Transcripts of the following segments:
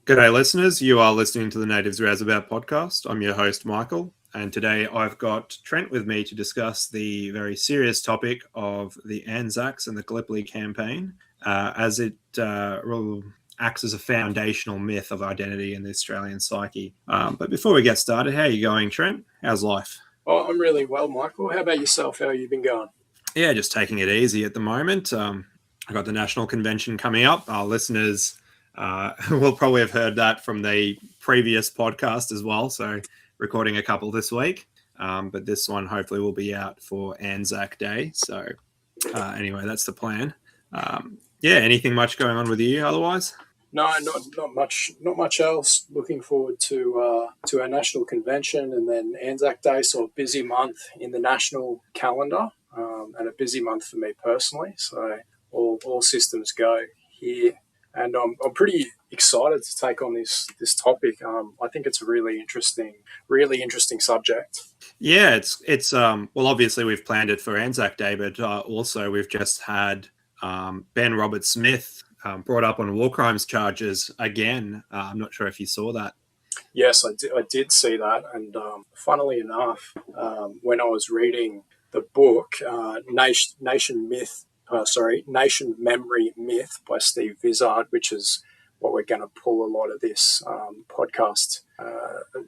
G'day, listeners. You are listening to the Natives Rouseabout podcast. I'm your host, Michael, and today I've got Trent with me to discuss the very serious topic of the ANZACs and the Gallipoli campaign, as it acts as a foundational myth of identity in the Australian psyche. But before we get started, how are you going, Trent? How's life? Oh, I'm really well, Michael. How about yourself? How have you been going? Yeah, just taking it easy at the moment. I've got the National Convention coming up. Our listeners will probably have heard that from the previous podcast as well. So, recording a couple this week. But this one hopefully will be out for Anzac Day. So, anyway, that's the plan. Yeah, anything much going on with you otherwise? No, not much. Not much else. Looking forward to our national convention and then Anzac Day. So a busy month in the national calendar, and a busy month for me personally. So all systems go here, and I'm pretty excited to take on this topic. I think it's a really interesting subject. Yeah, it's well, obviously we've planned it for Anzac Day, but also we've just had Ben Robert Smith brought up on war crimes charges again. I'm not sure if you saw that. Yes, I did see that, and funnily enough, when I was reading the book Nation Memory Myth by Steve Vizard, which is what we're going to pull a lot of this podcast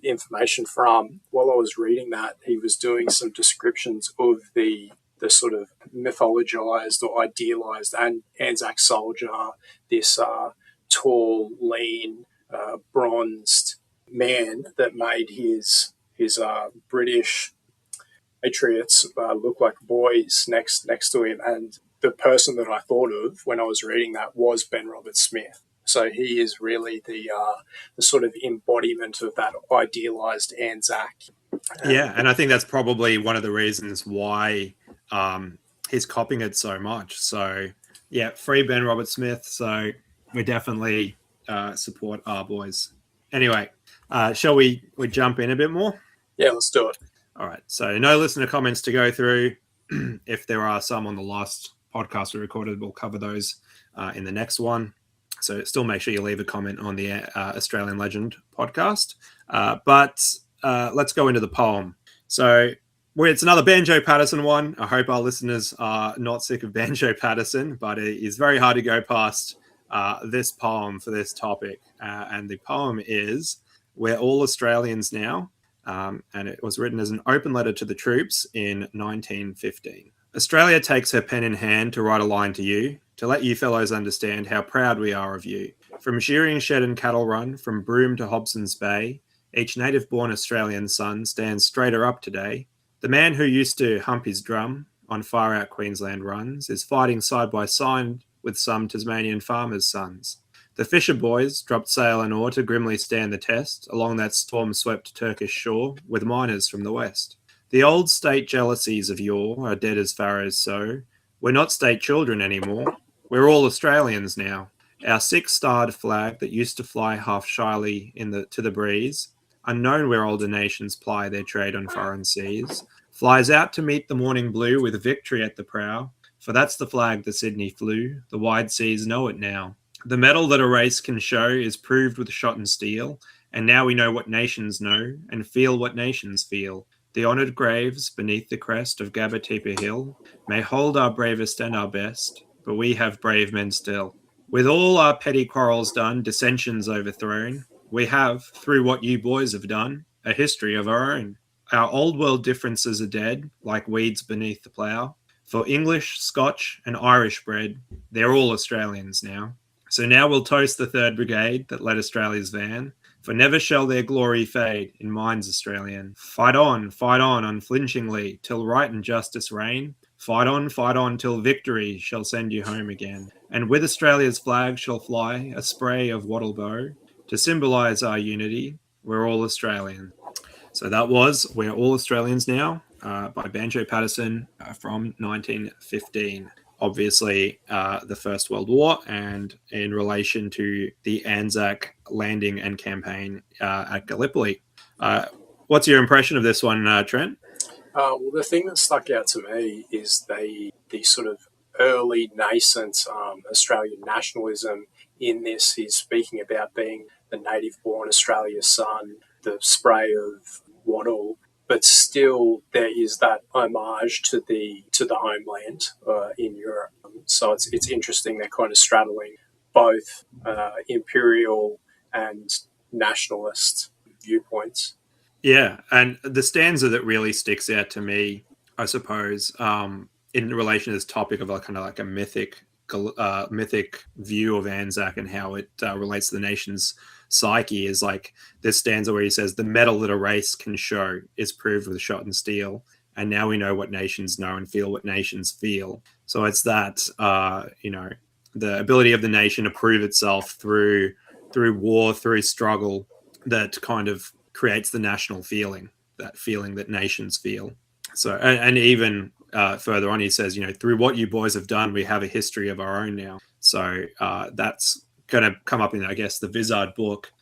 information from. While I was reading that, he was doing some descriptions of the sort of mythologized or idealized Anzac soldier, this tall, lean, bronzed man that made his British patriots look like boys next to him. And the person that I thought of when I was reading that was Ben Robert Smith. So he is really the sort of embodiment of that idealized Anzac. Yeah, and I think that's probably one of the reasons why he's copying it so much. So yeah, free Ben Robert Smith. So we definitely support our boys. Anyway, shall we jump in a bit more? Yeah, let's do it. All right. So no listener comments to go through. If there are some on the last podcast we recorded, we'll cover those in the next one. So still make sure you leave a comment on the Australian Legend podcast. But let's go into the poem. So it's another Banjo Patterson one. I hope our listeners are not sick of Banjo Patterson, but it is very hard to go past this poem for this topic. And the poem is "We're All Australians Now," and it was written as an open letter to the troops in 1915. Australia takes her pen in hand to write a line to you, to let you fellows understand how proud we are of you. From shearing shed and cattle run, from Broome to Hobson's Bay, each native-born Australian son stands straighter up today. The man who used to hump his drum on far-out Queensland runs is fighting side by side with some Tasmanian farmers' sons. The fisher boys dropped sail and oar to grimly stand the test along that storm-swept Turkish shore with miners from the west. The old state jealousies of yore are dead as furrows sow. We're not state children anymore. We're all Australians now. Our six-starred flag that used to fly half shyly to the breeze, unknown where older nations ply their trade on foreign seas, flies out to meet the morning blue with victory at the prow, for that's the flag the Sydney flew. The wide seas know it now. The mettle that a race can show is proved with shot and steel, and now we know what nations know and feel what nations feel. The honoured graves beneath the crest of Gabatipa Hill may hold our bravest and our best, but we have brave men still. With all our petty quarrels done, dissensions overthrown, we have, through what you boys have done, a history of our own. Our old world differences are dead, like weeds beneath the plough. For English, Scotch, and Irish bred, they're all Australians now. So now we'll toast the 3rd Brigade that led Australia's van, for never shall their glory fade in minds Australian. Fight on unflinchingly, till right and justice reign. Fight on till victory shall send you home again. And with Australia's flag shall fly a spray of wattle bow, to symbolise our unity. We're all Australian. So that was "We're All Australians Now" by Banjo Patterson from 1915. Obviously, the First World War, and in relation to the Anzac landing and campaign at Gallipoli. What's your impression of this one, Trent? Well, the thing that stuck out to me is the sort of early nascent Australian nationalism in this. He's speaking about being the native-born Australia's son, the spray of wattle, but still there is that homage to the homeland in Europe. So it's interesting they're kind of straddling both imperial and nationalist viewpoints. Yeah, and the stanza that really sticks out to me, I suppose, in relation to this topic of kind of like a mythic view of Anzac and how it relates to the nation's psyche, is like this stanza where he says, "The metal that a race can show is proved with shot and steel, and now we know what nations know and feel what nations feel." So it's that the ability of the nation to prove itself through war, through struggle, that kind of creates the national feeling, that feeling that nations feel. So, and even further on, he says, through what you boys have done, we have a history of our own now. So that's going to come up in, I guess, the Vizard book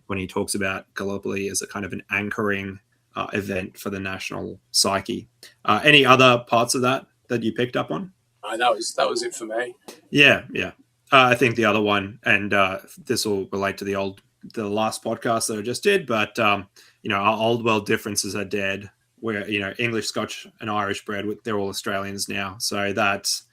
when he talks about Gallipoli as a kind of an anchoring event for the national psyche. Any other parts of that you picked up on? That was it for me. Yeah. I think the other one, and this will relate to the last podcast that I just did, but our old world differences are dead. Where English, Scotch, and Irish bred, they're all Australians now. So that's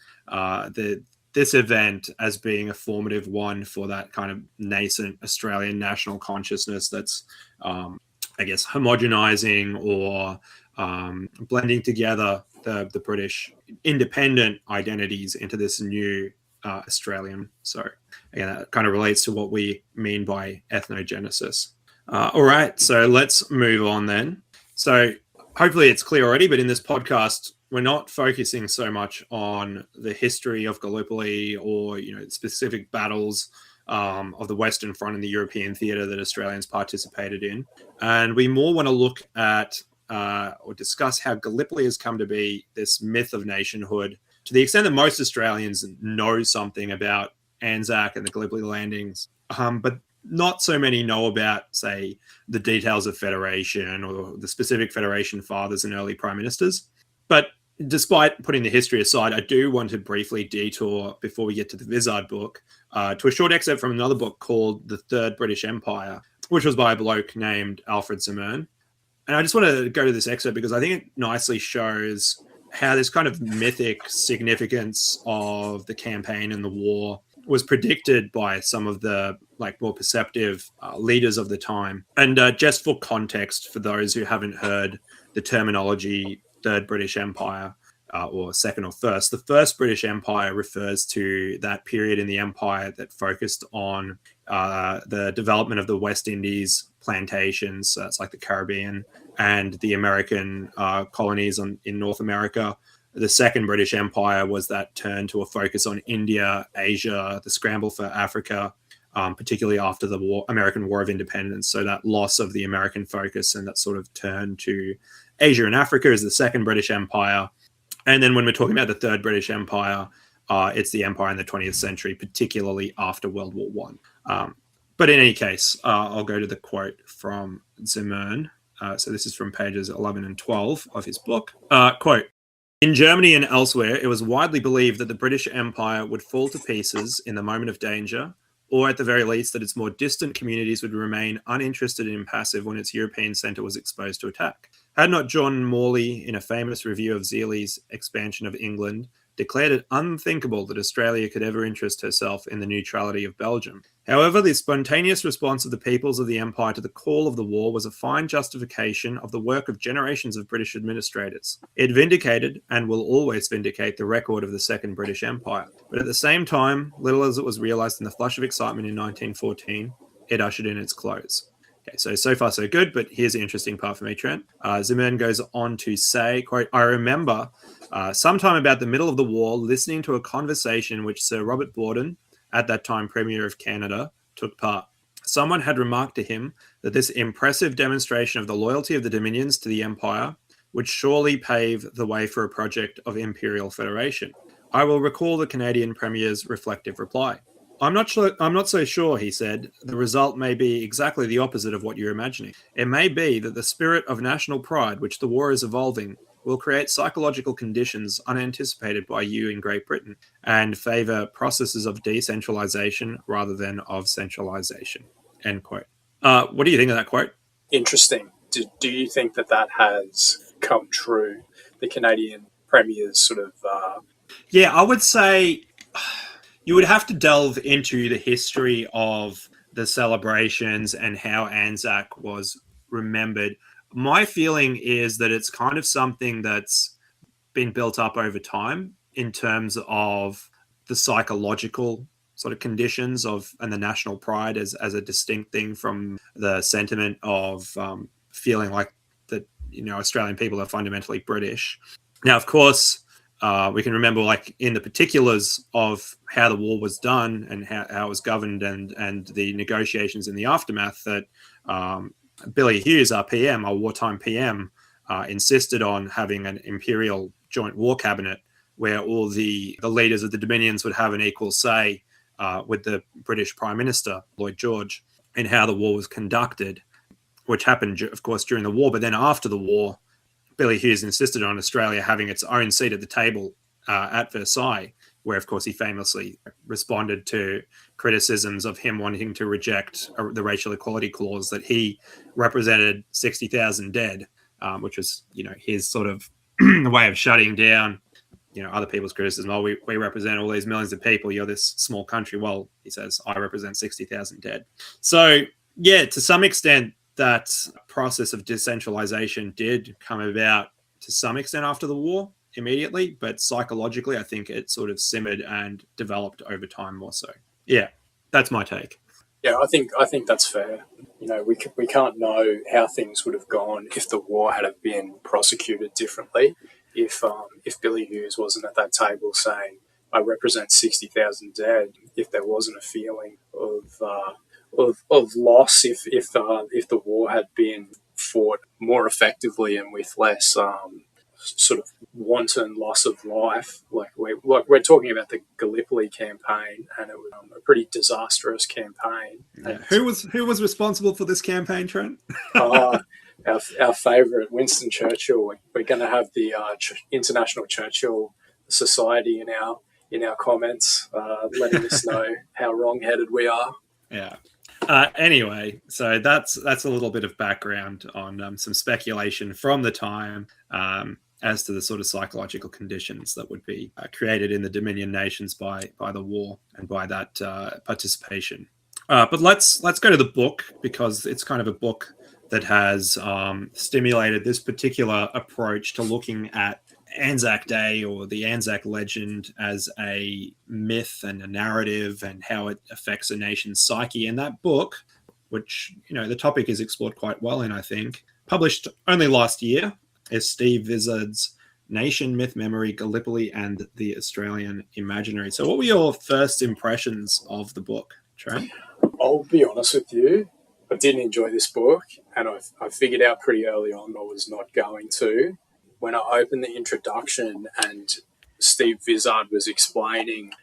this event as being a formative one for that kind of nascent Australian national consciousness that's, I guess, homogenizing or blending together the British independent identities into this new Australian. So again, that kind of relates to what we mean by ethnogenesis. All right, so let's move on then. So hopefully it's clear already, but in this podcast, we're not focusing so much on the history of Gallipoli or specific battles of the Western Front and the European theatre that Australians participated in, and we more want to look at or discuss how Gallipoli has come to be this myth of nationhood, to the extent that most Australians know something about Anzac and the Gallipoli landings, but not so many know about, say, the details of Federation or the specific Federation fathers and early prime ministers. But despite putting the history aside, I do want to briefly detour, before we get to the Vizard book, to a short excerpt from another book called The Third British Empire, which was by a bloke named Alfred Zimmern. And I just want to go to this excerpt because I think it nicely shows how this kind of mythic significance of the campaign and the war was predicted by some of the more perceptive leaders of the time. And just for context, for those who haven't heard the terminology Third British Empire or Second or First, the First British Empire refers to that period in the empire that focused on the development of the West Indies plantations. So it's like the Caribbean and the American colonies in North America. The Second British Empire was that turn to a focus on India, Asia, the scramble for Africa, particularly after the American War of Independence. So that loss of the American focus and that sort of turn to Asia and Africa is the Second British Empire. And then when we're talking about the Third British Empire, it's the empire in the 20th century, particularly after World War I. But in any case, I'll go to the quote from Zimmern. So this is from pages 11 and 12 of his book. Quote, "In Germany and elsewhere, it was widely believed that the British Empire would fall to pieces in the moment of danger, or at the very least that its more distant communities would remain uninterested and impassive when its European centre was exposed to attack. Had not John Morley, in a famous review of Seeley's expansion of England, declared it unthinkable that Australia could ever interest herself in the neutrality of Belgium. However, the spontaneous response of the peoples of the Empire to the call of the war was a fine justification of the work of generations of British administrators. It vindicated, and will always vindicate, the record of the Second British Empire. But at the same time, little as it was realised in the flush of excitement in 1914, it ushered in its close." Okay, so far so good, but here's the interesting part for me, Trent. Zimmern goes on to say, quote, "I remember sometime about the middle of the war listening to a conversation in which Sir Robert Borden, at that time Premier of Canada, took part. Someone had remarked to him that this impressive demonstration of the loyalty of the Dominions to the Empire would surely pave the way for a project of imperial federation. I will recall the Canadian Premier's reflective reply. I'm not so sure, he said. The result may be exactly the opposite of what you're imagining. It may be that the spirit of national pride which the war is evolving will create psychological conditions unanticipated by you in Great Britain and favour processes of decentralisation rather than of centralisation. End quote. What do you think of that quote? Interesting. Do you think that has come true? The Canadian Premier's sort of... Yeah, I would say you would have to delve into the history of the celebrations and how Anzac was remembered. My feeling is that it's kind of something that's been built up over time in terms of the psychological sort of conditions of and the national pride as a distinct thing from the sentiment of feeling like that, you know, Australian people are fundamentally British. Now, of course, we can remember, like, in the particulars of how the war was done and how it was governed and the negotiations in the aftermath, that Billy Hughes, our PM, our wartime PM, insisted on having an imperial joint war cabinet where all the leaders of the Dominions would have an equal say with the British Prime Minister, Lloyd George, in how the war was conducted, which happened, of course, during the war. But then after the war, Billy Hughes insisted on Australia having its own seat at the table at Versailles, where, of course, he famously responded to criticisms of him wanting to reject the racial equality clause, that he represented 60,000 dead, which was, you know, his sort of way of shutting down, you know, other people's criticism. Oh, we represent all these millions of people. You're this small country. Well, he says, I represent 60,000 dead. So, yeah, to some extent, that process of decentralization did come about to some extent after the war immediately, but psychologically, I think it sort of simmered and developed over time more so. Yeah, that's my take. Yeah, I think that's fair. You know, we can't know how things would have gone if the war had have been prosecuted differently. If Billy Hughes wasn't at that table saying, "I represent 60,000 dead," if there wasn't a feeling of loss, if the war had been fought more effectively and with less sort of wanton loss of life, like we're talking about the Gallipoli campaign, and it was a pretty disastrous campaign. Yeah. Who was responsible for this campaign, Trent? Our favourite, Winston Churchill. We're going to have the International Churchill Society in our comments, letting us know how wrong-headed we are. Yeah. Anyway, so that's a little bit of background on some speculation from the time as to the sort of psychological conditions that would be created in the Dominion nations by the war and by that participation. But let's go to the book, because it's kind of a book that has stimulated this particular approach to looking at Anzac Day or the Anzac legend as a myth and a narrative and how it affects a nation's psyche. And that book, which, you know, the topic is explored quite well in, I think, published only last year, is Steve Vizard's Nation, Myth, Memory, Gallipoli, and the Australian Imaginary. So what were your first impressions of the book, Trent? I'll be honest with you, I didn't enjoy this book, and I figured out pretty early on I was not going to. When I opened the introduction and Steve Vizard was explaining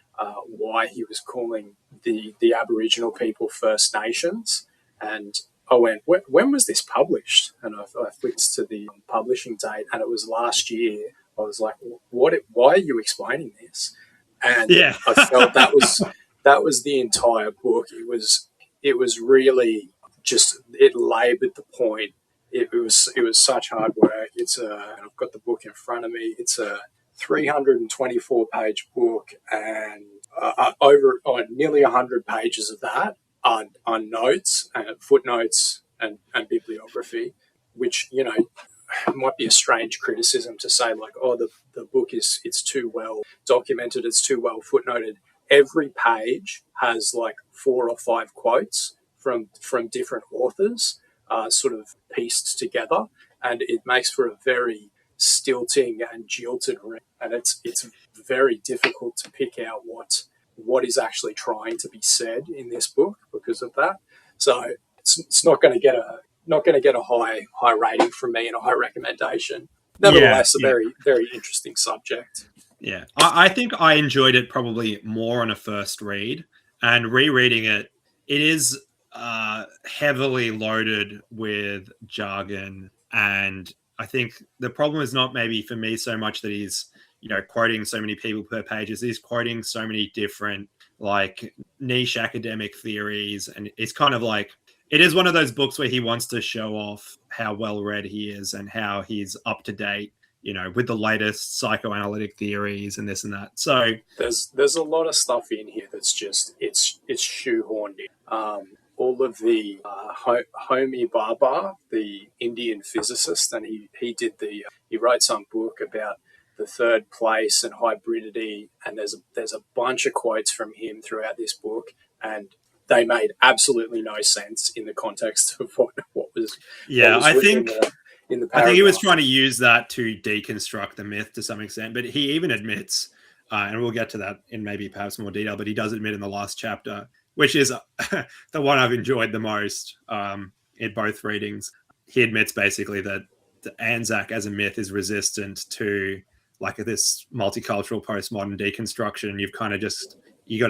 why he was calling the Aboriginal people First Nations, and I went, when was this published? And I flicked to the publishing date, and it was last year. I was like, why are you explaining this? And yeah. I felt that was the entire book. It was really just, it laboured the point. It was such hard work. I've got the book in front of me. It's a 324-page book, and over nearly 100 pages of that are notes and footnotes and bibliography, which, you know, might be a strange criticism to say, like, oh, the book it's too well documented, it's too well footnoted. Every page has like 4 or 5 quotes from different authors, sort of pieced together, and it makes for a very stilting and jilted read. And it's very difficult to pick out what is actually trying to be said in this book because of that. So it's not going to get a high rating from me and a high recommendation. Nevertheless, a very, very interesting subject. Yeah, I think I enjoyed it probably more on a first read, and rereading it, it is heavily loaded with jargon and I think the problem is not maybe for me so much that he's, quoting so many people per page, is he's quoting so many different like niche academic theories. And it's kind of like, it is one of those books where he wants to show off how well read he is and how he's up to date, with the latest psychoanalytic theories and this and that. So there's a lot of stuff in here that's just it's shoehorned in. All of the Homi Bhabha, the Indian physicist, and he wrote some book about the third place and hybridity, and there's a bunch of quotes from him throughout this book, and they made absolutely no sense in the context of what was. Yeah, what was I written think in the I think he was paragraph. trying to use that to deconstruct the myth to some extent, but he even admits, and we'll get to that in maybe perhaps more detail, but he does admit in the last chapter, which is the one I've enjoyed the most in both readings. He admits basically that the Anzac as a myth is resistant to like this multicultural postmodern deconstruction. You've kind of just you got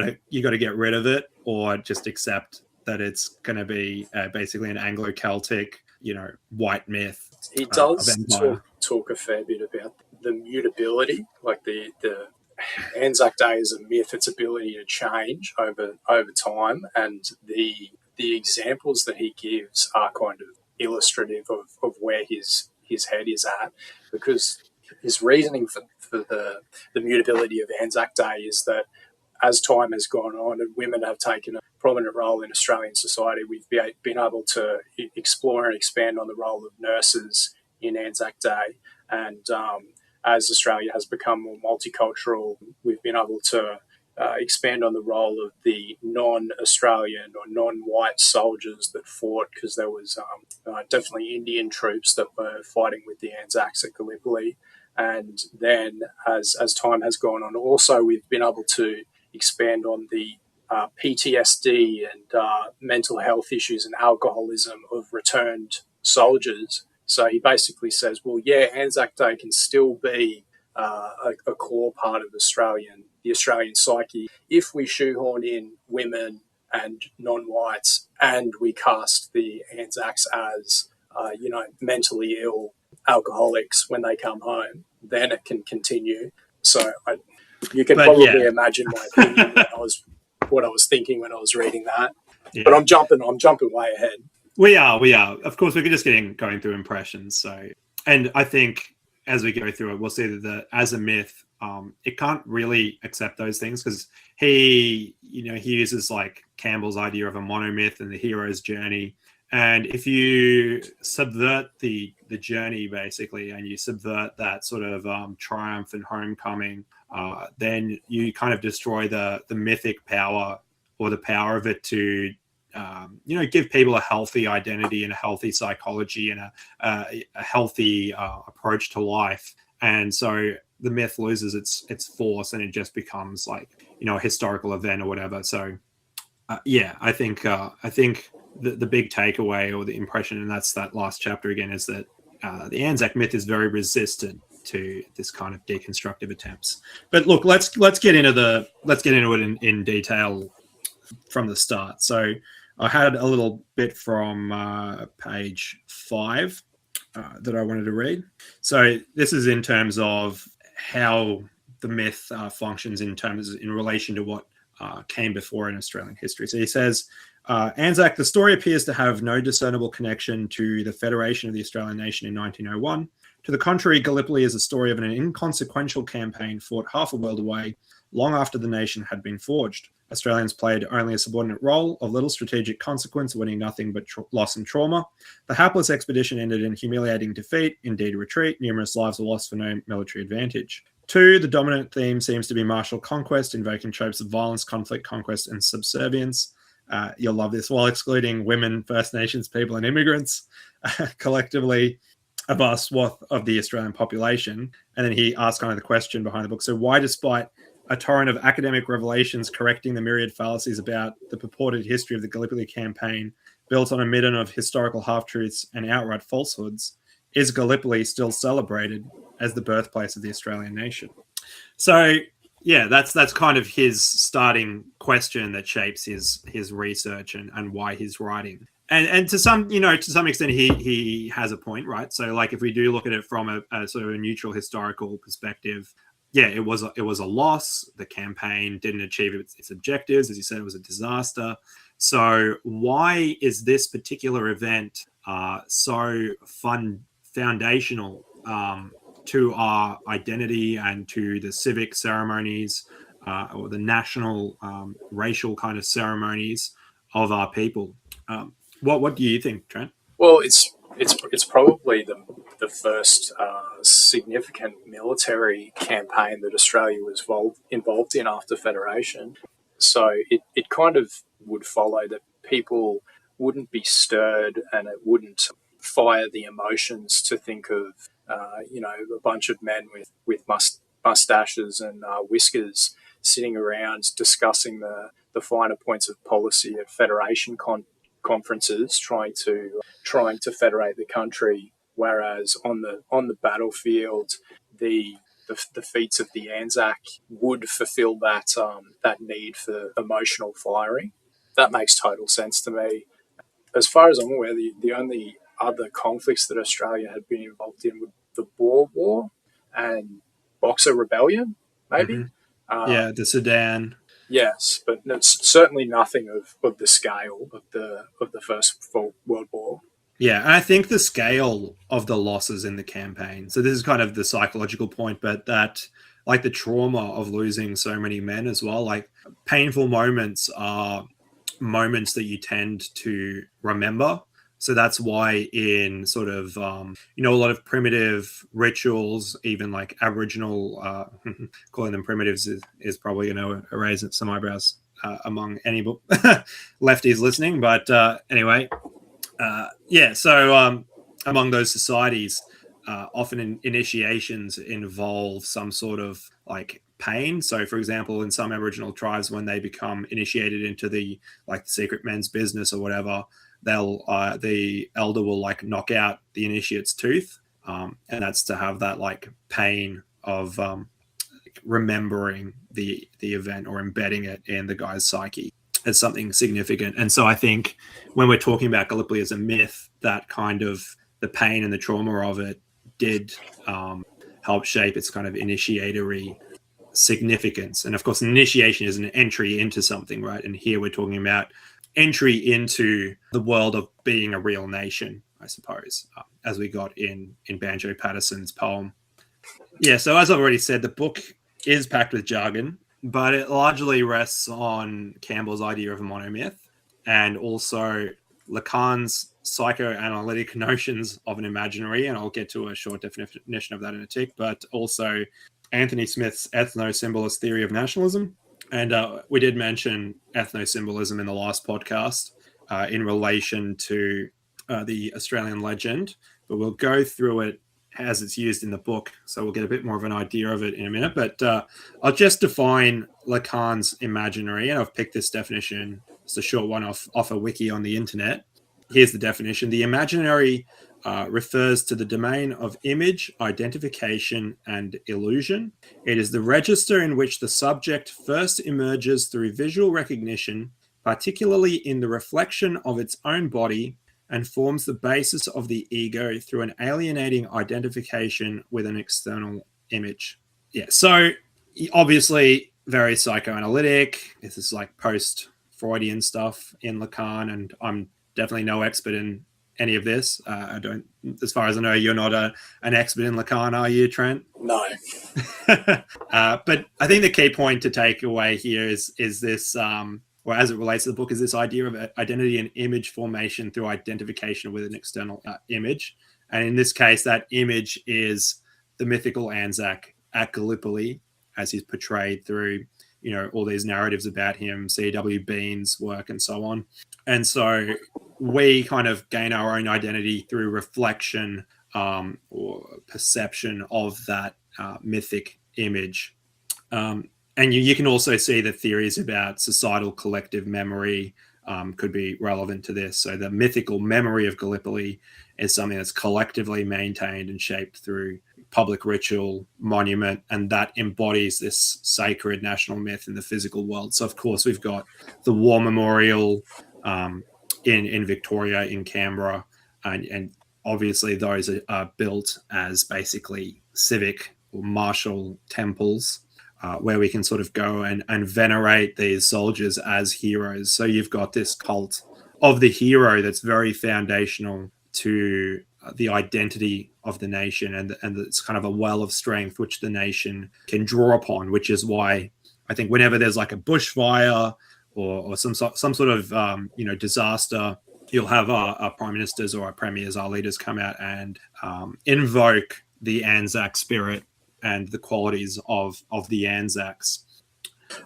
to get rid of it, or just accept that it's going to be basically an Anglo-Celtic, white myth. He Of does empire. talk a fair bit about the mutability, like the Anzac Day is a myth, its ability to change over time, and the examples that he gives are kind of illustrative of where his head is at, because his reasoning for the mutability of Anzac Day is that as time has gone on and women have taken a prominent role in Australian society, we've been able to explore and expand on the role of nurses in Anzac Day. And as Australia has become more multicultural, we've been able to expand on the role of the non-Australian or non-white soldiers that fought, because there was definitely Indian troops that were fighting with the ANZACs at Gallipoli. And then as time has gone on, also we've been able to expand on the PTSD and mental health issues and alcoholism of returned soldiers. So he basically says, well, yeah, Anzac Day can still be a core part of the Australian psyche if we shoehorn in women and non-whites, and we cast the Anzacs as mentally ill alcoholics when they come home, then it can continue. So you can probably imagine my opinion what I was thinking when I was reading that. Yeah. But I'm jumping way ahead. We are. Of course, we're just going through impressions. So, and I think as we go through it, we'll see that as a myth, it can't really accept those things, because he uses like Campbell's idea of a monomyth and the hero's journey. And if you subvert the journey, basically, and you subvert that sort of triumph and homecoming, then you kind of destroy the mythic power, or the power of it to, give people a healthy identity and a healthy psychology and a healthy approach to life. And so the myth loses its force, and it just becomes like, a historical event or whatever. So, I think the big takeaway or the impression, and that's that last chapter again, is that the Anzac myth is very resistant to this kind of deconstructive attempts. But look, let's get into it in detail from the start. So I had a little bit from page 5 that I wanted to read. So this is in terms of how the myth functions in relation to what came before in Australian history. So he says, Anzac, the story appears to have no discernible connection to the federation of the Australian nation in 1901. To the contrary, Gallipoli is a story of an inconsequential campaign fought half a world away, long after the nation had been forged. Australians played only a subordinate role of little strategic consequence, winning nothing but loss and trauma. The hapless expedition ended in humiliating defeat, indeed retreat. Numerous lives were lost for no military advantage. 2, the dominant theme seems to be martial conquest, invoking tropes of violence, conflict, conquest, and subservience. You'll love this. While excluding women, First Nations people, and immigrants, collectively a vast swath of the Australian population. And then he asked kind of the question behind the book. So why, despite a torrent of academic revelations correcting the myriad fallacies about the purported history of the Gallipoli campaign, built on a midden of historical half-truths and outright falsehoods, is Gallipoli still celebrated as the birthplace of the Australian nation? So, yeah, that's kind of his starting question that shapes his research and why he's writing. And to some, to some extent, he has a point, right? So, like, if we do look at it from a sort of a neutral historical perspective, yeah, it was a loss. The campaign didn't achieve its objectives, as you said, it was a disaster. So, why is this particular event so foundational to our identity and to the civic ceremonies or the national racial kind of ceremonies of our people? What do you think, Trent? Well, it's probably the first significant military campaign that Australia was involved in after Federation. So it kind of would follow that people wouldn't be stirred and it wouldn't fire the emotions to think of a bunch of men with mustaches and whiskers sitting around discussing the finer points of policy at Federation conferences, trying to federate the country. Whereas on the battlefield, the feats of the Anzac would fulfil that need for emotional firing. That makes total sense to me. As far as I'm aware, the only other conflicts that Australia had been involved in were the Boer War and Boxer Rebellion, maybe. Mm-hmm. Yeah, the Sudan. Yes, but it's certainly nothing of the scale of the First World War. Yeah, and I think the scale of the losses in the campaign. So this is kind of the psychological point, but that, like, the trauma of losing so many men as well, like, painful moments are moments that you tend to remember. So that's why in sort of a lot of primitive rituals, even like Aboriginal, calling them primitives is probably going to raise some eyebrows among any lefties listening. But anyway, so among those societies, often initiations involve some sort of like pain. So, for example, in some Aboriginal tribes, when they become initiated into the secret men's business or whatever, the elder will like knock out the initiate's tooth, and that's to have that like pain of remembering the event or embedding it in the guy's psyche as something significant. And so I think when we're talking about Gallipoli as a myth, that kind of the pain and the trauma of it did help shape its kind of initiatory significance. And of course, an initiation is an entry into something, right? And here we're talking about entry into the world of being a real nation, I suppose, as we got in Banjo Patterson's poem. Yeah, so as I've already said, the book is packed with jargon, but it largely rests on Campbell's idea of a monomyth and also Lacan's psychoanalytic notions of an imaginary, and I'll get to a short definition of that in a tick, but also Anthony Smith's ethno-symbolist theory of nationalism. And we did mention ethno-symbolism in the last podcast in relation to the Australian legend, but we'll go through it as it's used in the book, so we'll get a bit more of an idea of it in a minute. But I'll just define Lacan's imaginary, and I've picked this definition. It's a short one off a wiki on the internet. Here's the definition. The imaginary refers to the domain of image, identification, and illusion. It is the register in which the subject first emerges through visual recognition, particularly in the reflection of its own body, and forms the basis of the ego through an alienating identification with an external image. Yeah, so obviously very psychoanalytic. This is like post-Freudian stuff in Lacan, and I'm definitely no expert in any of this. I don't, as far as I know, you're not an expert in Lacan, are you, Trent? No. But I think the key point to take away here is this, or as it relates to the book, is this idea of identity and image formation through identification with an external image. And in this case, that image is the mythical Anzac at Gallipoli, as he's portrayed through, all these narratives about him, C.W. Bean's work and so on. And so we kind of gain our own identity through reflection or perception of that mythic image. And you can also see the theories about societal collective memory could be relevant to this. So the mythical memory of Gallipoli is something that's collectively maintained and shaped through public ritual, monument, and that embodies this sacred national myth in the physical world. So, of course, we've got the war memorial in Victoria, in Canberra, and obviously those are built as basically civic or martial temples where we can sort of go and venerate these soldiers as heroes. So you've got this cult of the hero that's very foundational to the identity of the nation, and it's kind of a well of strength which the nation can draw upon, which is why I think whenever there's like a bushfire or some sort of disaster, you'll have our prime ministers or our premiers, our leaders come out and invoke the Anzac spirit and the qualities of the Anzacs.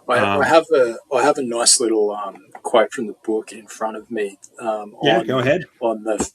I have a nice little quote from the book in front of me. Go ahead. On the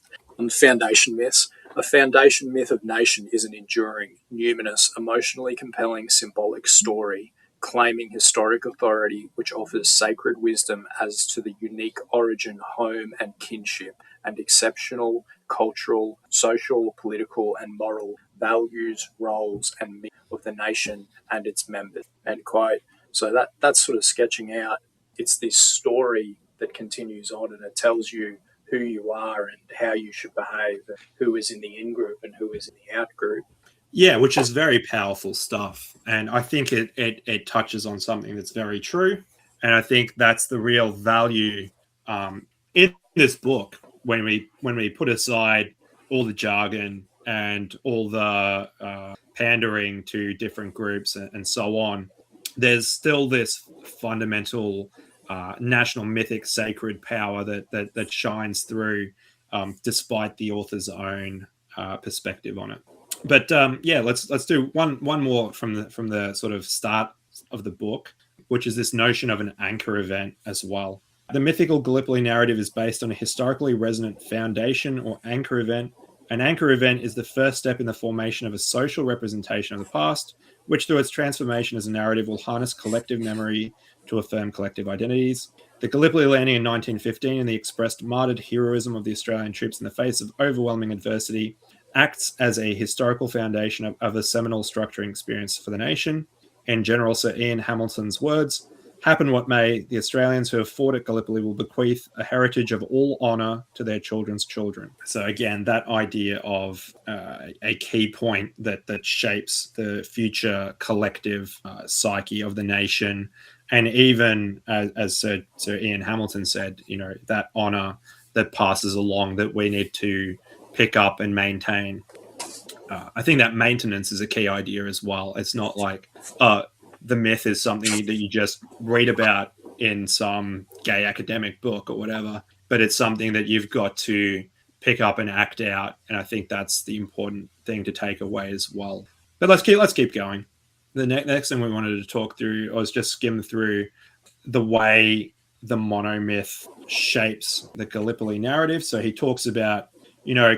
foundation myths. A foundation myth of nation is an enduring, numinous, emotionally compelling, symbolic story claiming historic authority, which offers sacred wisdom as to the unique origin, home, and kinship, and exceptional cultural, social, political, and moral values, roles, and myths of the nation and its members. End quote. So that's sort of sketching out. It's this story that continues on, and it tells you who you are and how you should behave, and who is in the in group and who is in the out group. Yeah, which is very powerful stuff. And I think it touches on something that's very true. And I think that's the real value in this book when we put aside all the jargon and all the pandering to different groups and so on. There's still this fundamental national mythic sacred power that shines through despite the author's own perspective on it. But let's do one more from the sort of start of the book, which is this notion of an anchor event as well. The mythical Gallipoli narrative is based on a historically resonant foundation or anchor event. An anchor event is the first step in the formation of a social representation of the past, which through its transformation as a narrative will harness collective memory to affirm collective identities. The Gallipoli landing in 1915 and the expressed martyred heroism of the Australian troops in the face of overwhelming adversity acts as a historical foundation of a seminal structuring experience for the nation. In General Sir Ian Hamilton's words, happen what may, the Australians who have fought at Gallipoli will bequeath a heritage of all honour to their children's children. So again, that idea of a key point that shapes the future collective psyche of the nation. And even as Sir Ian Hamilton said, that honour that passes along that we need to pick up and maintain. I think that maintenance is a key idea as well. It's not like the myth is something that you just read about in some gay academic book or whatever, but it's something that you've got to pick up and act out. And I think that's the important thing to take away as well. But let's keep going. The next thing we wanted to talk through, I was just skim through the way the monomyth shapes the Gallipoli narrative. So he talks about,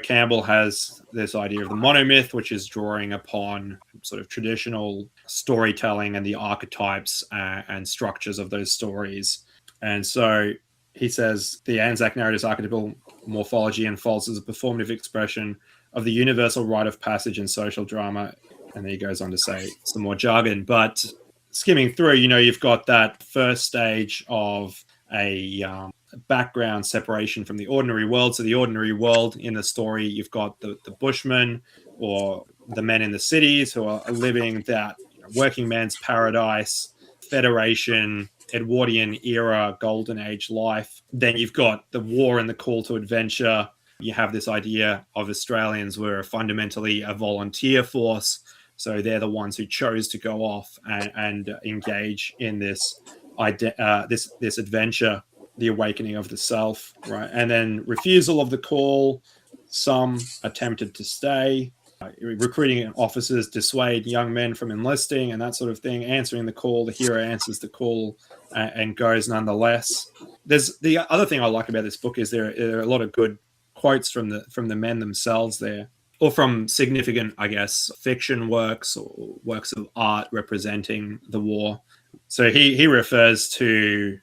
Campbell has this idea of the monomyth, which is drawing upon sort of traditional storytelling and the archetypes and structures of those stories. And so he says the Anzac narrative's archetypal morphology unfolds as a performative expression of the universal rite of passage in social drama. And then he goes on to say some more jargon. But skimming through, you've got that first stage of a background separation from the ordinary world. So the ordinary world in the story, you've got the bushmen or the men in the cities who are living that working man's paradise, Federation, Edwardian era, golden age life. Then you've got the war and the call to adventure. You have this idea of Australians were fundamentally a volunteer force. So they're the ones who chose to go off and engage in this adventure, the awakening of the self, right? And then refusal of the call. Some attempted to stay. Recruiting officers dissuade young men from enlisting and that sort of thing. Answering the call, the hero answers the call and goes nonetheless. There's the other thing I like about this book is there are a lot of good quotes from the men themselves there, or from significant, I guess, fiction works or works of art representing the war. So he refers to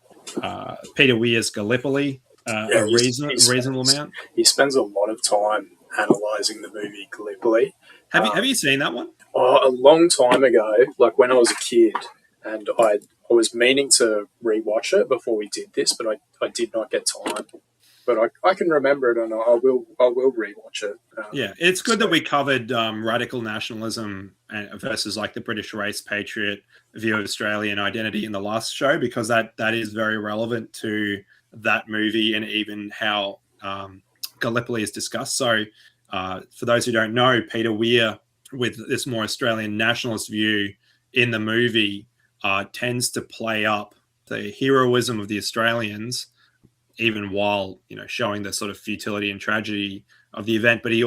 Peter Weir's Gallipoli a reasonable amount. He spends a lot of time analysing the movie Gallipoli. Have you seen that one? A long time ago, like when I was a kid, and I was meaning to rewatch it before we did this, but I did not get time. but I can remember it, and I will rewatch it. Yeah, it's good that we covered radical nationalism versus like the British race patriot view of Australian identity in the last show, because that is very relevant to that movie and even how Gallipoli is discussed. So for those who don't know, Peter Weir, with this more Australian nationalist view in the movie, tends to play up the heroism of the Australians, even while, you know, showing the sort of futility and tragedy of the event. But he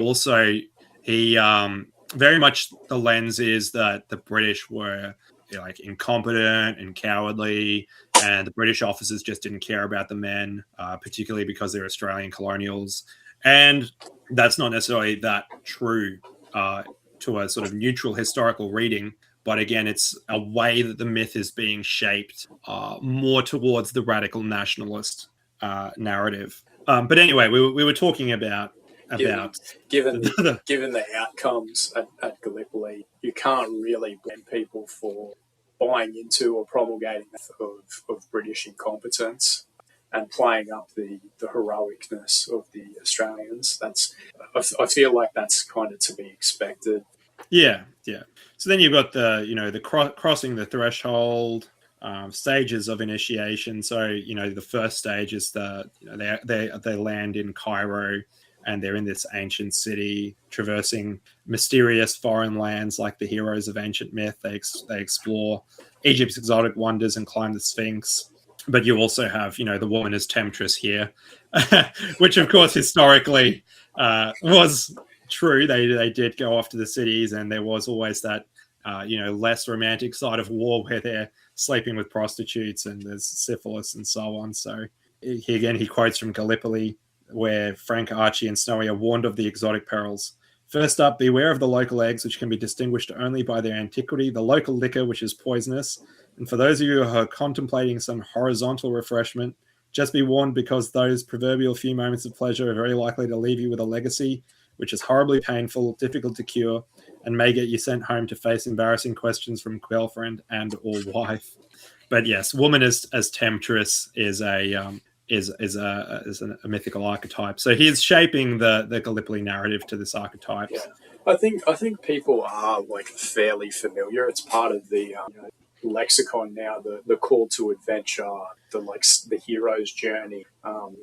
very much, the lens is that the British were, you know, like incompetent and cowardly, and the British officers just didn't care about the men, particularly because they're Australian colonials. And that's not necessarily that true to a sort of neutral historical reading. But again, it's a way that the myth is being shaped more towards the radical nationalist narrative. But anyway, we were talking about given the outcomes at Gallipoli, you can't really blame people for buying into or promulgating of British incompetence and playing up the heroicness of the Australians. I feel like that's kind of to be expected. Yeah. So then you've got the crossing the threshold, stages of initiation. So, you know, the first stage is they land in Cairo, and they're in this ancient city, traversing mysterious foreign lands like the heroes of ancient myth. They explore Egypt's exotic wonders and climb the Sphinx. But you also have, you know, the woman as temptress here, which of course historically was true. They did go off to the cities, and there was always that less romantic side of war where they're sleeping with prostitutes and there's syphilis and so on. So he quotes from Gallipoli, where Frank, Archie, and Snowy are warned of the exotic perils. First up, beware of the local eggs, which can be distinguished only by their antiquity, the local liquor, which is poisonous. And for those of you who are contemplating some horizontal refreshment, just be warned, because those proverbial few moments of pleasure are very likely to leave you with a legacy, which is horribly painful, difficult to cure, and may get you sent home to face embarrassing questions from girlfriend and or wife. But yes, woman as temptress is a mythical archetype. So he is shaping the Gallipoli narrative to this archetype. Yeah. I think people are like fairly familiar. It's part of the lexicon now. The call to adventure, the hero's journey.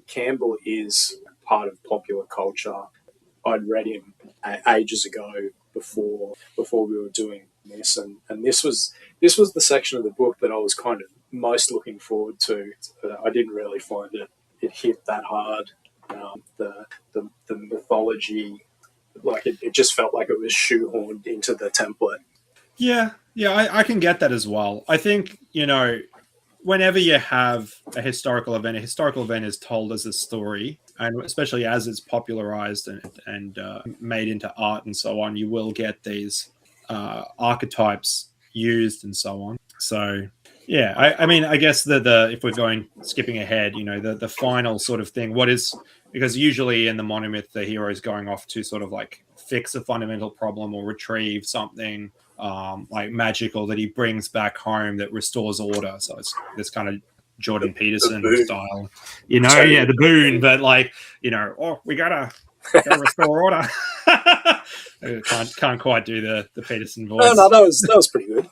Campbell is part of popular culture. I'd read him ages ago before we were doing this, and this was the section of the book that I was kind of most looking forward to. I didn't really find it hit that hard. The mythology, like it just felt like it was shoehorned into the template. Yeah, I can get that as well. I think, you know, whenever you have a historical event is told as a story, and especially as it's popularized and made into art and so on, you will get these archetypes used and so on. So yeah, I mean, I guess the if we're skipping ahead, you know, the final sort of thing, because usually in the monomyth, the hero is going off to sort of like fix a fundamental problem or retrieve something like magical that he brings back home that restores order. So it's this kind of Jordan Peterson style, you know, the boon, but like, you know, we gotta restore order. can't quite do the Peterson voice. No, that was pretty good.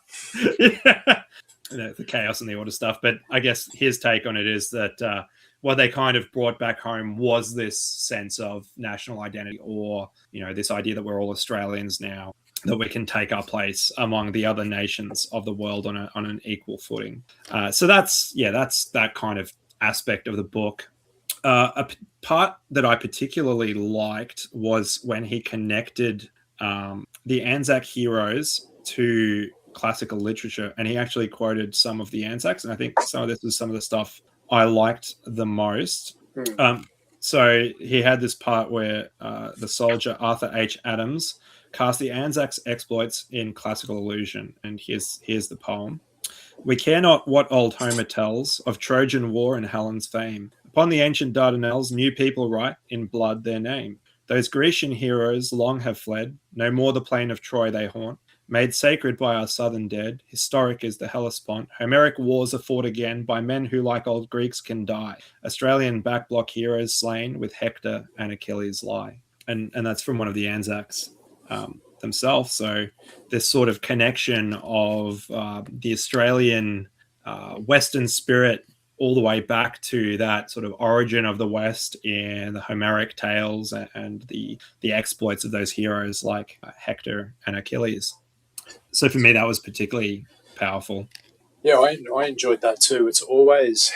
Yeah. The chaos and the order stuff. But I guess his take on it is that what they kind of brought back home was this sense of national identity, or, you know, this idea that we're all Australians now, that we can take our place among the other nations of the world on an equal footing. So that's that kind of aspect of the book. A part that I particularly liked was when he connected the Anzac heroes to classical literature, and he actually quoted some of the Anzacs, and I think some of this was some of the stuff I liked the most. So he had this part where the soldier Arthur H. Adams cast the Anzacs' exploits in classical allusion, and here's the poem. We care not what old Homer tells of Trojan war and Helen's fame. Upon the ancient Dardanelles, new people write in blood their name. Those Grecian heroes long have fled, no more the plain of Troy they haunt. Made sacred by our southern dead, historic is the Hellespont. Homeric wars are fought again by men who, like old Greeks, can die. Australian backblock heroes slain with Hector and Achilles lie. And that's from one of the ANZACs themselves. So this sort of connection of the Australian Western spirit all the way back to that sort of origin of the West in the Homeric tales and the exploits of those heroes like Hector and Achilles. So for me, that was particularly powerful. Yeah, I enjoyed that too. It's always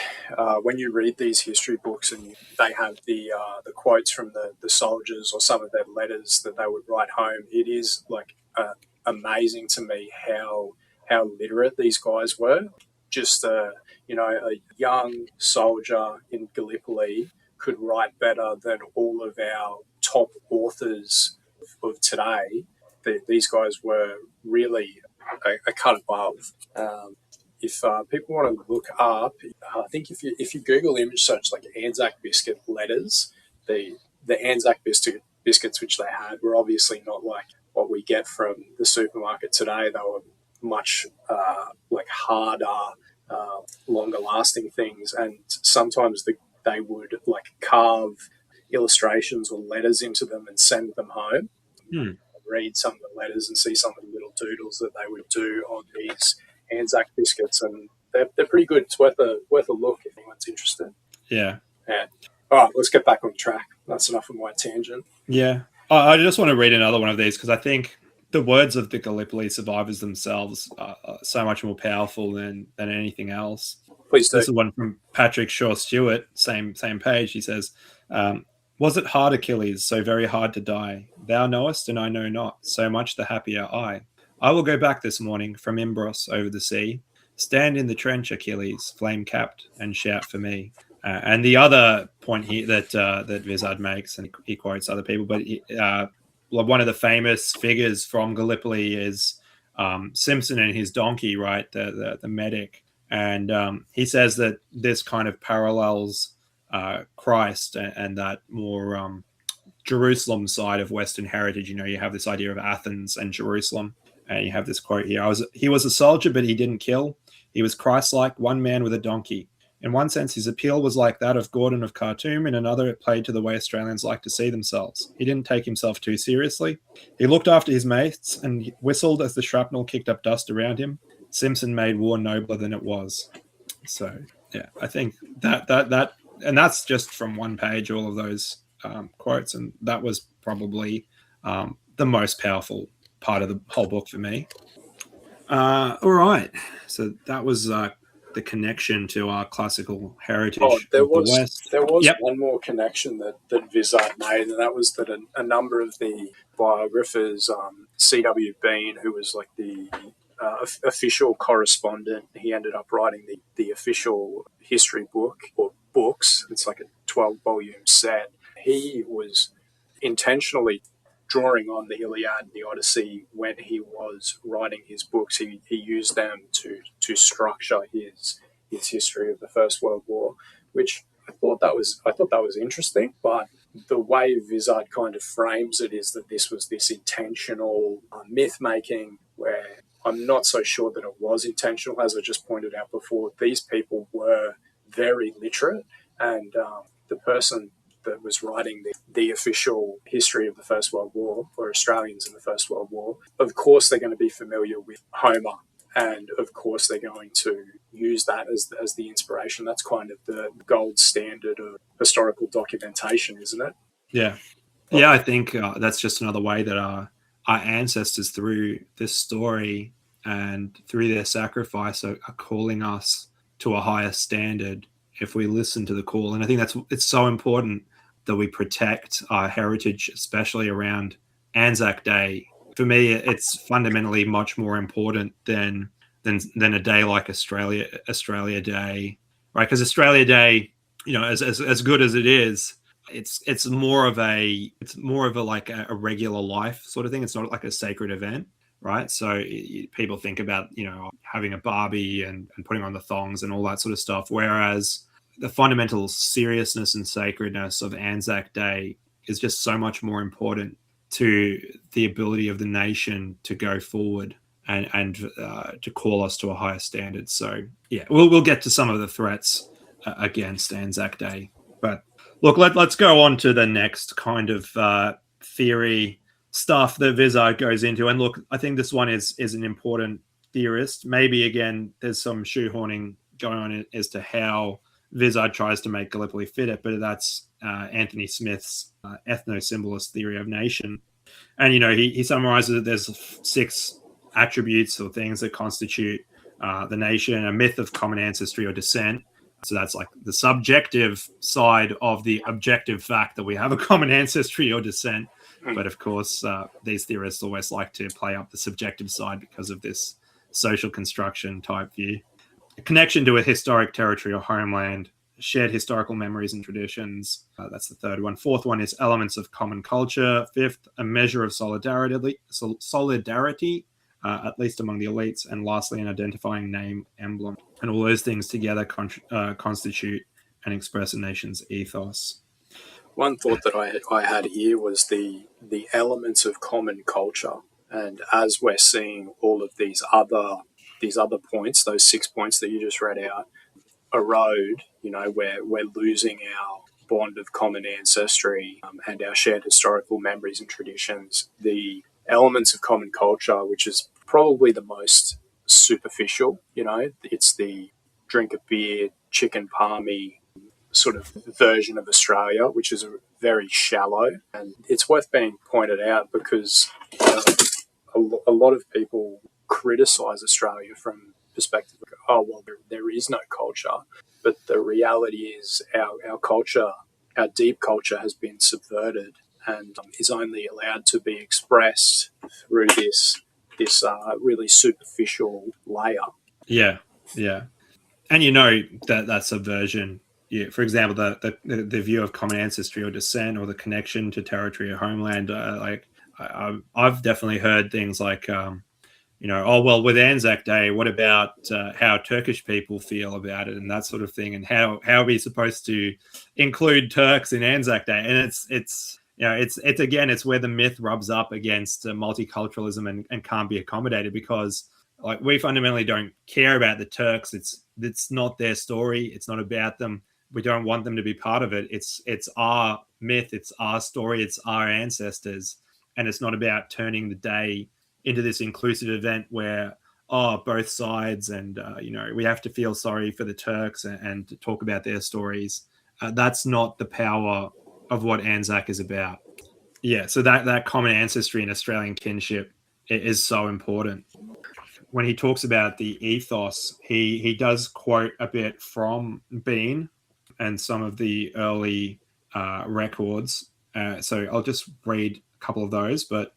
when you read these history books and they have the quotes from the soldiers or some of their letters that they would write home. It is like amazing to me how literate these guys were. Just a young soldier in Gallipoli could write better than all of our top authors of today. These guys were really a cut above. If people want to look up, I think if you Google image search like Anzac biscuit letters, the Anzac biscuits which they had were obviously not like what we get from the supermarket today. They were much like harder, longer lasting things, and sometimes they would like carve illustrations or letters into them and send them home. Read some of the letters and see some of the little doodles that they would do on these Anzac biscuits, and they're pretty good. It's worth a look if anyone's interested. Yeah. All right, let's get back on track. That's enough of my tangent. Yeah. I just want to read another one of these because I think the words of the Gallipoli survivors themselves are so much more powerful than anything else. Please do. This is one from Patrick Shaw Stewart, same page. He says, was it hard, Achilles, so very hard to die? Thou knowest, and I know not, so much the happier I. I will go back this morning from Imbros over the sea. Stand in the trench, Achilles, flame-capped, and shout for me. And the other point here that Vizard makes, and he quotes other people, but one of the famous figures from Gallipoli is Simpson and his donkey, right? The medic. And he says that this kind of parallels Christ and that more Jerusalem side of Western heritage. You have this idea of Athens and Jerusalem. And you have this quote here. He was a soldier, but he didn't kill. He was Christ-like, one man with a donkey. In one sense, his appeal was like that of Gordon of Khartoum. In another, it played to the way Australians like to see themselves. He didn't take himself too seriously. He looked after his mates and whistled as the shrapnel kicked up dust around him. Simpson made war nobler than it was. So, yeah, I think that and that's just from one page, all of those quotes, and that was probably the most powerful part of the whole book for me. All right, so that was the connection to our classical heritage. There of the West. There was one more connection that Vizard made, and that was that a number of the biographers, C.W. Bean, who was like the official correspondent, he ended up writing the official history book or books. It's like a 12-volume set. He was intentionally drawing on the Iliad and the Odyssey when he was writing his books. He used them to structure his history of the First World War, which I thought that was interesting. But the way Vizard kind of frames it is that this was this intentional myth making, where I'm not so sure that it was intentional. As I just pointed out before, these people were very literate, and the person that was writing the official history of the First World War, or Australians in the First World War, of course they're going to be familiar with Homer, and of course they're going to use that as the inspiration. That's kind of the gold standard of historical documentation, isn't it? Yeah. Yeah, I think that's just another way that our ancestors, through this story and through their sacrifice, are calling us to a higher standard if we listen to the call. And I think it's so important that we protect our heritage, especially around Anzac Day. For me, it's fundamentally much more important than a day like Australia Day, right? Because Australia Day, as good as it is, it's more of a like a regular life sort of thing. It's not like a sacred event, right? So people think about having a barbie and putting on the thongs and all that sort of stuff, whereas the fundamental seriousness and sacredness of Anzac Day is just so much more important. to the ability of the nation to go forward and to call us to a higher standard. So yeah, we'll get to some of the threats against Anzac Day. But look, let's go on to the next kind of theory stuff that Vizard goes into. And look, I think this one is an important theorist. Maybe again, there's some shoehorning going on as to how Vizard tries to make Gallipoli fit it, but that's Anthony Smith's ethno-symbolist theory of nation. And, he summarizes that there's 6 attributes or things that constitute the nation: a myth of common ancestry or descent. So that's like the subjective side of the objective fact that we have a common ancestry or descent. But of course, these theorists always like to play up the subjective side because of this social construction type view. A connection to a historic territory or homeland, shared historical memories and traditions. That's the third one. Fourth one is elements of common culture. Fifth, a measure of solidarity, at least among the elites. And lastly, an identifying name, emblem. And all those things together constitute and express a nation's ethos. One thought that I had here was the elements of common culture. And as we're seeing all of these other points, those 6 points that you just read out, erode, we're losing our bond of common ancestry and our shared historical memories and traditions. The elements of common culture, which is probably the most superficial, it's the drink a beer, chicken palmy sort of version of Australia, which is very shallow. And it's worth being pointed out because a lot of people criticise Australia from perspective of, oh, well, there is no culture. But the reality is our culture, our deep culture has been subverted and is only allowed to be expressed through this really superficial layer. Yeah. And that subversion, for example, the view of common ancestry or descent or the connection to territory or homeland, I've definitely heard things like, oh, well, with Anzac Day, what about how Turkish people feel about it and that sort of thing, and how are we supposed to include Turks in Anzac Day? And it's again, it's where the myth rubs up against multiculturalism and can't be accommodated, because like we fundamentally don't care about the Turks. It's not their story. It's not about them. We don't want them to be part of it. It's our myth. It's our story. It's our ancestors. And it's not about turning the day into this inclusive event where, both sides and, we have to feel sorry for the Turks and to talk about their stories. That's not the power of what Anzac is about. Yeah, so that common ancestry and Australian kinship is so important. When he talks about the ethos, he does quote a bit from Bean and some of the early records. So I'll just read a couple of those, but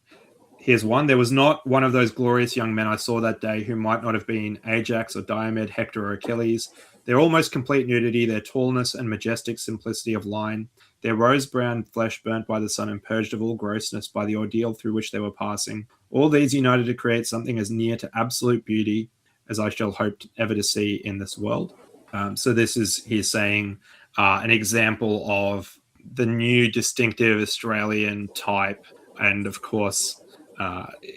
here's one. There was not one of those glorious young men I saw that day who might not have been Ajax or Diomed, Hector or Achilles. Their almost complete nudity, their tallness and majestic simplicity of line, their rose-brown flesh burnt by the sun and purged of all grossness by the ordeal through which they were passing, all these united to create something as near to absolute beauty as I shall hope ever to see in this world. So he's saying an example of the new distinctive Australian type. And of course,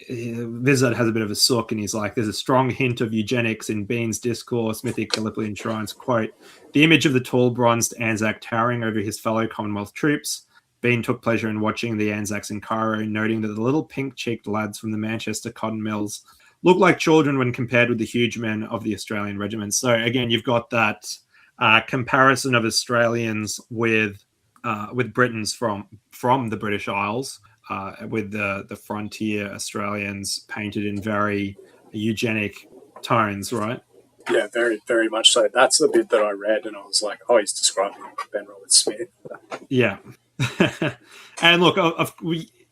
Vizard has a bit of a sook, and he's like, there's a strong hint of eugenics in Bean's discourse, mythic Gallipoli shrines. Quote, the image of the tall bronzed Anzac towering over his fellow Commonwealth troops. Bean took pleasure in watching the Anzacs in Cairo, noting that the little pink-cheeked lads from the Manchester cotton mills look like children when compared with the huge men of the Australian regiments. So again, you've got that comparison of Australians with Britons from the British Isles, with the frontier Australians painted in very eugenic tones, right? Yeah, very, very much so. That's the bit that I read, and I was like, oh, he's describing Ben Roberts-Smith. Yeah. And look,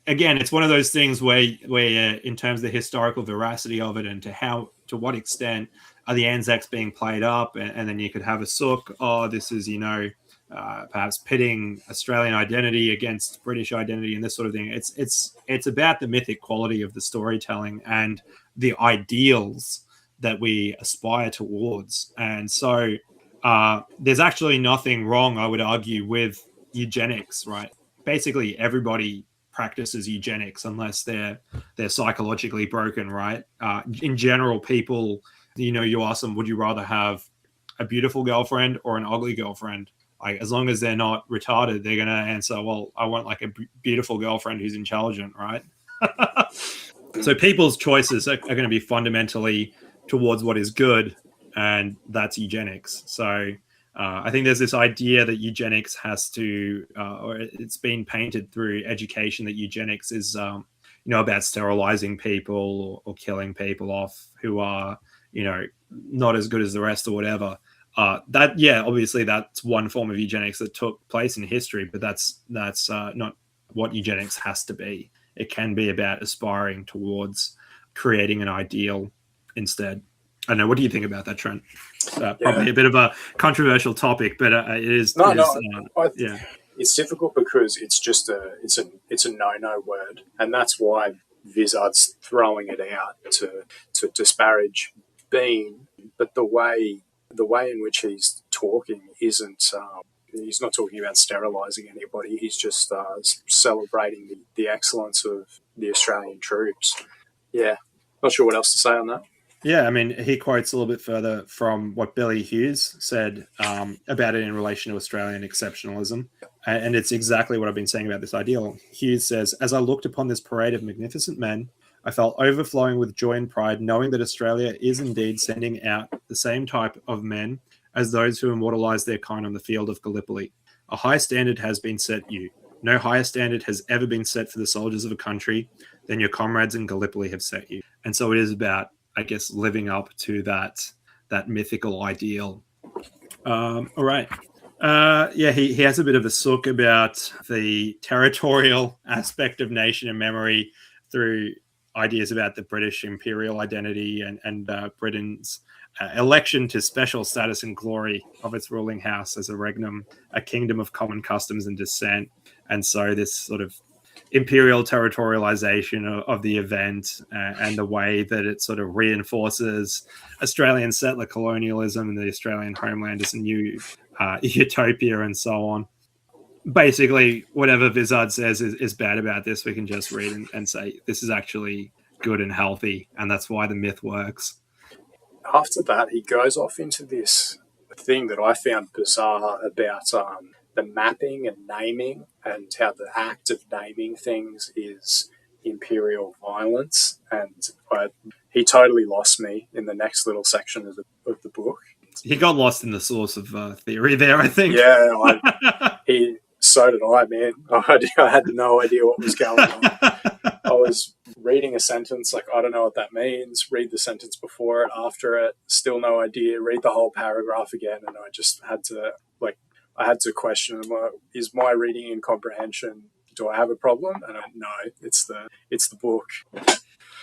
again, it's one of those things where in terms of the historical veracity of it and to what extent are the Anzacs being played up, and then you could have a sook, this is, perhaps pitting Australian identity against British identity and this sort of thing. It's about the mythic quality of the storytelling and the ideals that we aspire towards. And so there's actually nothing wrong, I would argue, with eugenics, right? Basically, everybody practices eugenics unless they're psychologically broken, right? In general, people, you ask them, would you rather have a beautiful girlfriend or an ugly girlfriend? Like, as long as they're not retarded, they're going to answer, well, I want like a beautiful girlfriend who's intelligent, right? So people's choices are going to be fundamentally towards what is good, and that's eugenics. So I think there's this idea that eugenics has to, or it's been painted through education, that eugenics is, about sterilizing people or killing people off who are, not as good as the rest or whatever. Obviously that's one form of eugenics that took place in history, but that's not what eugenics has to be. It can be about aspiring towards creating an ideal instead. I don't know. What do you think about that, Trent? Probably a bit of a controversial topic, but it is. It's difficult because it's just it's a no word, and that's why Vizard's throwing it out to disparage Bean. But the way in which he's talking isn't. He's not talking about sterilising anybody. He's just celebrating the excellence of the Australian troops. Yeah, not sure what else to say on that. Yeah, I mean, he quotes a little bit further from what Billy Hughes said about it in relation to Australian exceptionalism. And it's exactly what I've been saying about this ideal. Hughes says, as I looked upon this parade of magnificent men, I felt overflowing with joy and pride, knowing that Australia is indeed sending out the same type of men as those who immortalized their kind on the field of Gallipoli. A high standard has been set you. No higher standard has ever been set for the soldiers of a country than your comrades in Gallipoli have set you. And so it is about, I guess, living up to that mythical ideal. All right. He has a bit of a sook about the territorial aspect of nation and memory through ideas about the British imperial identity and Britain's election to special status and glory of its ruling house as a regnum, a kingdom of common customs and descent. And so this sort of imperial territorialization of the event and the way that it sort of reinforces Australian settler colonialism and the Australian homeland as a new utopia and so on. Basically, whatever Vizard says is bad about this, we can just read and say this is actually good and healthy, and that's why the myth works. After that, he goes off into this thing that I found bizarre about the mapping and naming, and how the act of naming things is imperial violence. And he totally lost me in the next little section of the book. He got lost in the source of theory there, I think. Yeah, so did I, man. I had no idea what was going on. I was reading a sentence, like, I don't know what that means. Read the sentence before it, after it, still no idea. Read the whole paragraph again, and I just had to question, is my reading and comprehension, do I have a problem? And no, it's the book.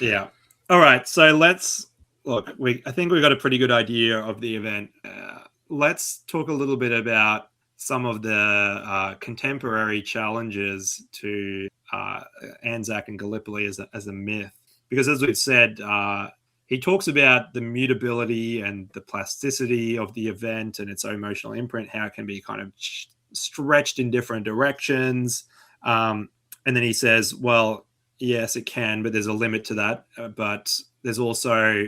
Yeah. All right. So let's look. I think we got a pretty good idea of the event. Let's talk a little bit about some of the contemporary challenges to ANZAC and Gallipoli as a myth, because as we've said, he talks about the mutability and the plasticity of the event and its emotional imprint, how it can be kind of stretched in different directions. And then he says, well, yes, it can, but there's a limit to that. But there's also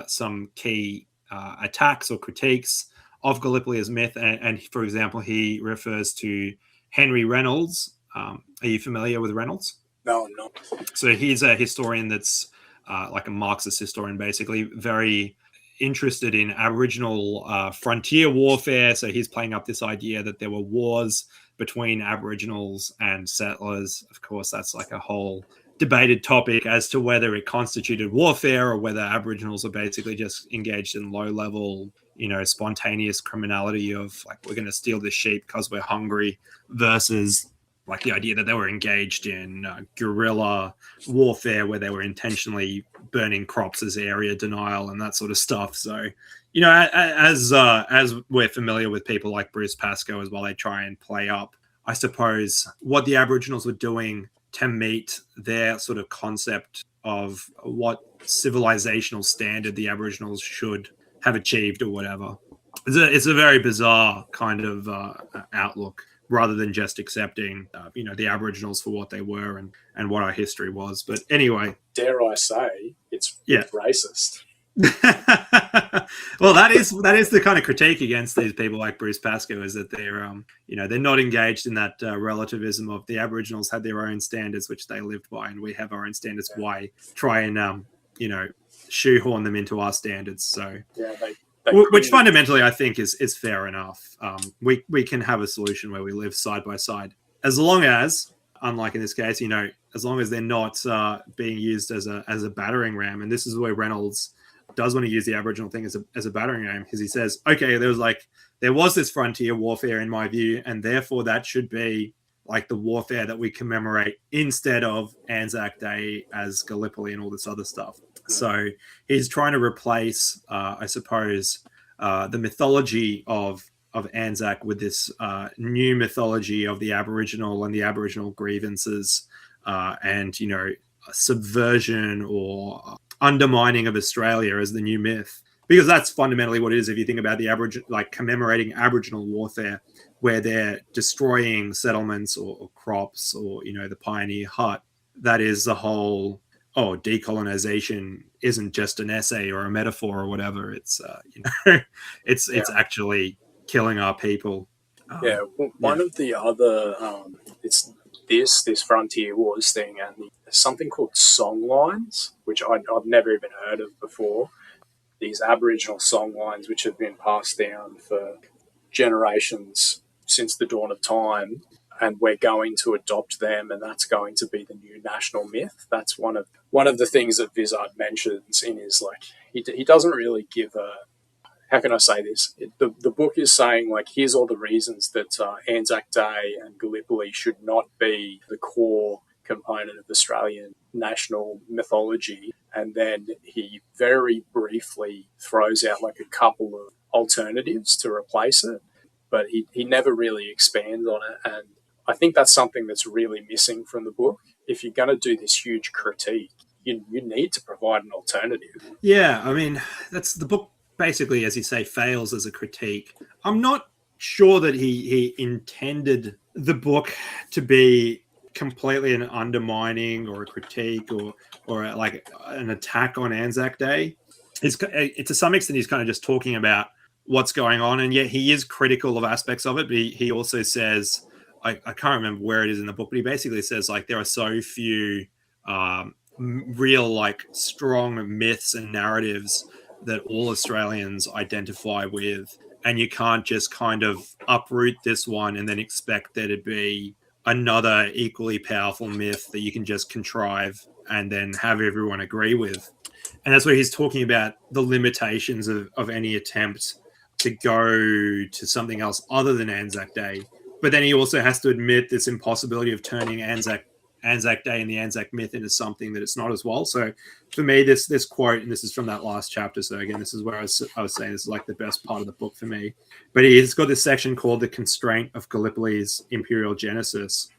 some key attacks or critiques of Gallipoli as myth. And for example, he refers to Henry Reynolds. Are you familiar with Reynolds? No, I'm not. So he's a historian that's like a Marxist historian, basically, very interested in Aboriginal frontier warfare. So he's playing up this idea that there were wars between Aboriginals and settlers. Of course, that's like a whole debated topic as to whether it constituted warfare or whether Aboriginals are basically just engaged in low-level, spontaneous criminality of, like, we're going to steal this sheep because we're hungry, versus like the idea that they were engaged in guerrilla warfare where they were intentionally burning crops as area denial and that sort of stuff. So, as we're familiar with people like Bruce Pascoe as well, they try and play up, I suppose, what the Aboriginals were doing to meet their sort of concept of what civilizational standard the Aboriginals should have achieved or whatever. It's a very bizarre kind of outlook, rather than just accepting, the Aboriginals for what they were and what our history was. But anyway, dare I say, it's racist. Well, that is the kind of critique against these people like Bruce Pascoe, is that they're not engaged in that relativism of the Aboriginals had their own standards which they lived by, and we have our own standards. Yeah. Why try and shoehorn them into our standards? So yeah, which fundamentally I think is fair enough. We can have a solution where we live side by side, as long as, unlike in this case, as long as they're not being used as a battering ram. And this is where Reynolds does want to use the Aboriginal thing as a battering ram, because he says, okay, there was this frontier warfare in my view, and therefore that should be like the warfare that we commemorate instead of Anzac Day as Gallipoli and all this other stuff. So he's trying to replace, I suppose, the mythology of Anzac with this new mythology of the Aboriginal and the Aboriginal grievances, and subversion or undermining of Australia as the new myth, because that's fundamentally what it is. If you think about the Aboriginal, like commemorating Aboriginal warfare, where they're destroying settlements or crops or the pioneer hut, that is the whole. Oh, decolonization isn't just an essay or a metaphor or whatever. It's it's actually killing our people. One of the other it's this frontier wars thing, and there's something called song lines, which I've never even heard of before. These Aboriginal song lines, which have been passed down for generations since the dawn of time, and we're going to adopt them, and that's going to be the new national myth. That's one of the things that Vizard mentions in his, like, he doesn't really give a, how can I say this? The book is saying, like, here's all the reasons that Anzac Day and Gallipoli should not be the core component of Australian national mythology. And then he very briefly throws out like a couple of alternatives to replace it, but he never really expands on it. And I think that's something that's really missing from the book. If you're going to do this huge critique, you need to provide an alternative. Yeah, I mean, that's the book. Basically, as you say, fails as a critique. I'm not sure that he intended the book to be completely an undermining or a critique or like an attack on Anzac Day. It's to some extent he's kind of just talking about what's going on, and yet he is critical of aspects of it. But he also says, I can't remember where it is in the book, but he basically says, like, there are so few real, like, strong myths and narratives that all Australians identify with, and you can't just kind of uproot this one and then expect there to be another equally powerful myth that you can just contrive and then have everyone agree with. And that's where he's talking about the limitations of any attempt to go to something else other than Anzac Day. But then he also has to admit this impossibility of turning Anzac Day and the Anzac myth into something that it's not as well. So for me, this quote, and this is from that last chapter, so again, this is where I was saying this is like the best part of the book for me. But he's got this section called The Constraint of Gallipoli's Imperial Genesis.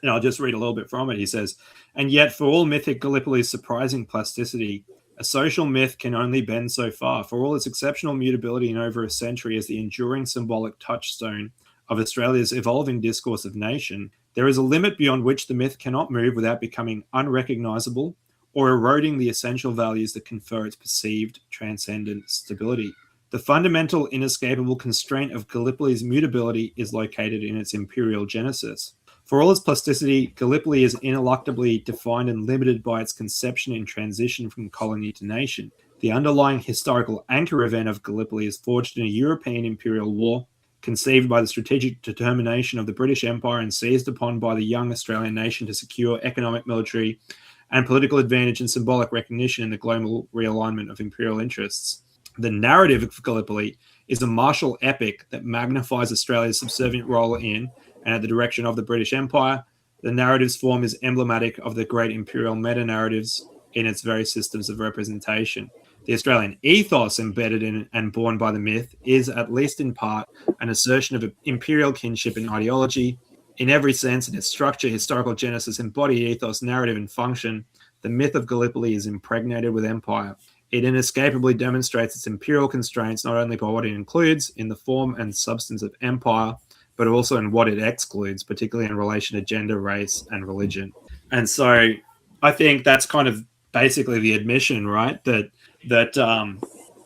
And I'll just read a little bit from it. He says, and yet for all mythic Gallipoli's surprising plasticity, a social myth can only bend so far. For all its exceptional mutability in over a century as the enduring symbolic touchstone of Australia's evolving discourse of nation, there is a limit beyond which the myth cannot move without becoming unrecognizable or eroding the essential values that confer its perceived transcendent stability. The fundamental, inescapable constraint of Gallipoli's mutability is located in its imperial genesis. For all its plasticity, Gallipoli is ineluctably defined and limited by its conception and transition from colony to nation. The underlying historical anchor event of Gallipoli is forged in a European imperial war, conceived by the strategic determination of the British Empire and seized upon by the young Australian nation to secure economic, military, and political advantage and symbolic recognition in the global realignment of imperial interests. The narrative of Gallipoli is a martial epic that magnifies Australia's subservient role in and at the direction of the British Empire. The narrative's form is emblematic of the great imperial meta-narratives in its various systems of representation. The Australian ethos embedded in and born by the myth is, at least in part, an assertion of imperial kinship and ideology. In every sense, in its structure, historical genesis, embodied ethos, narrative, and function, the myth of Gallipoli is impregnated with empire. it inescapably demonstrates its imperial constraints not only by what it includes in the form and substance of empire, but also in what it excludes, particularly in relation to gender, race, and religion. And so I think that's kind of basically the admission, right? That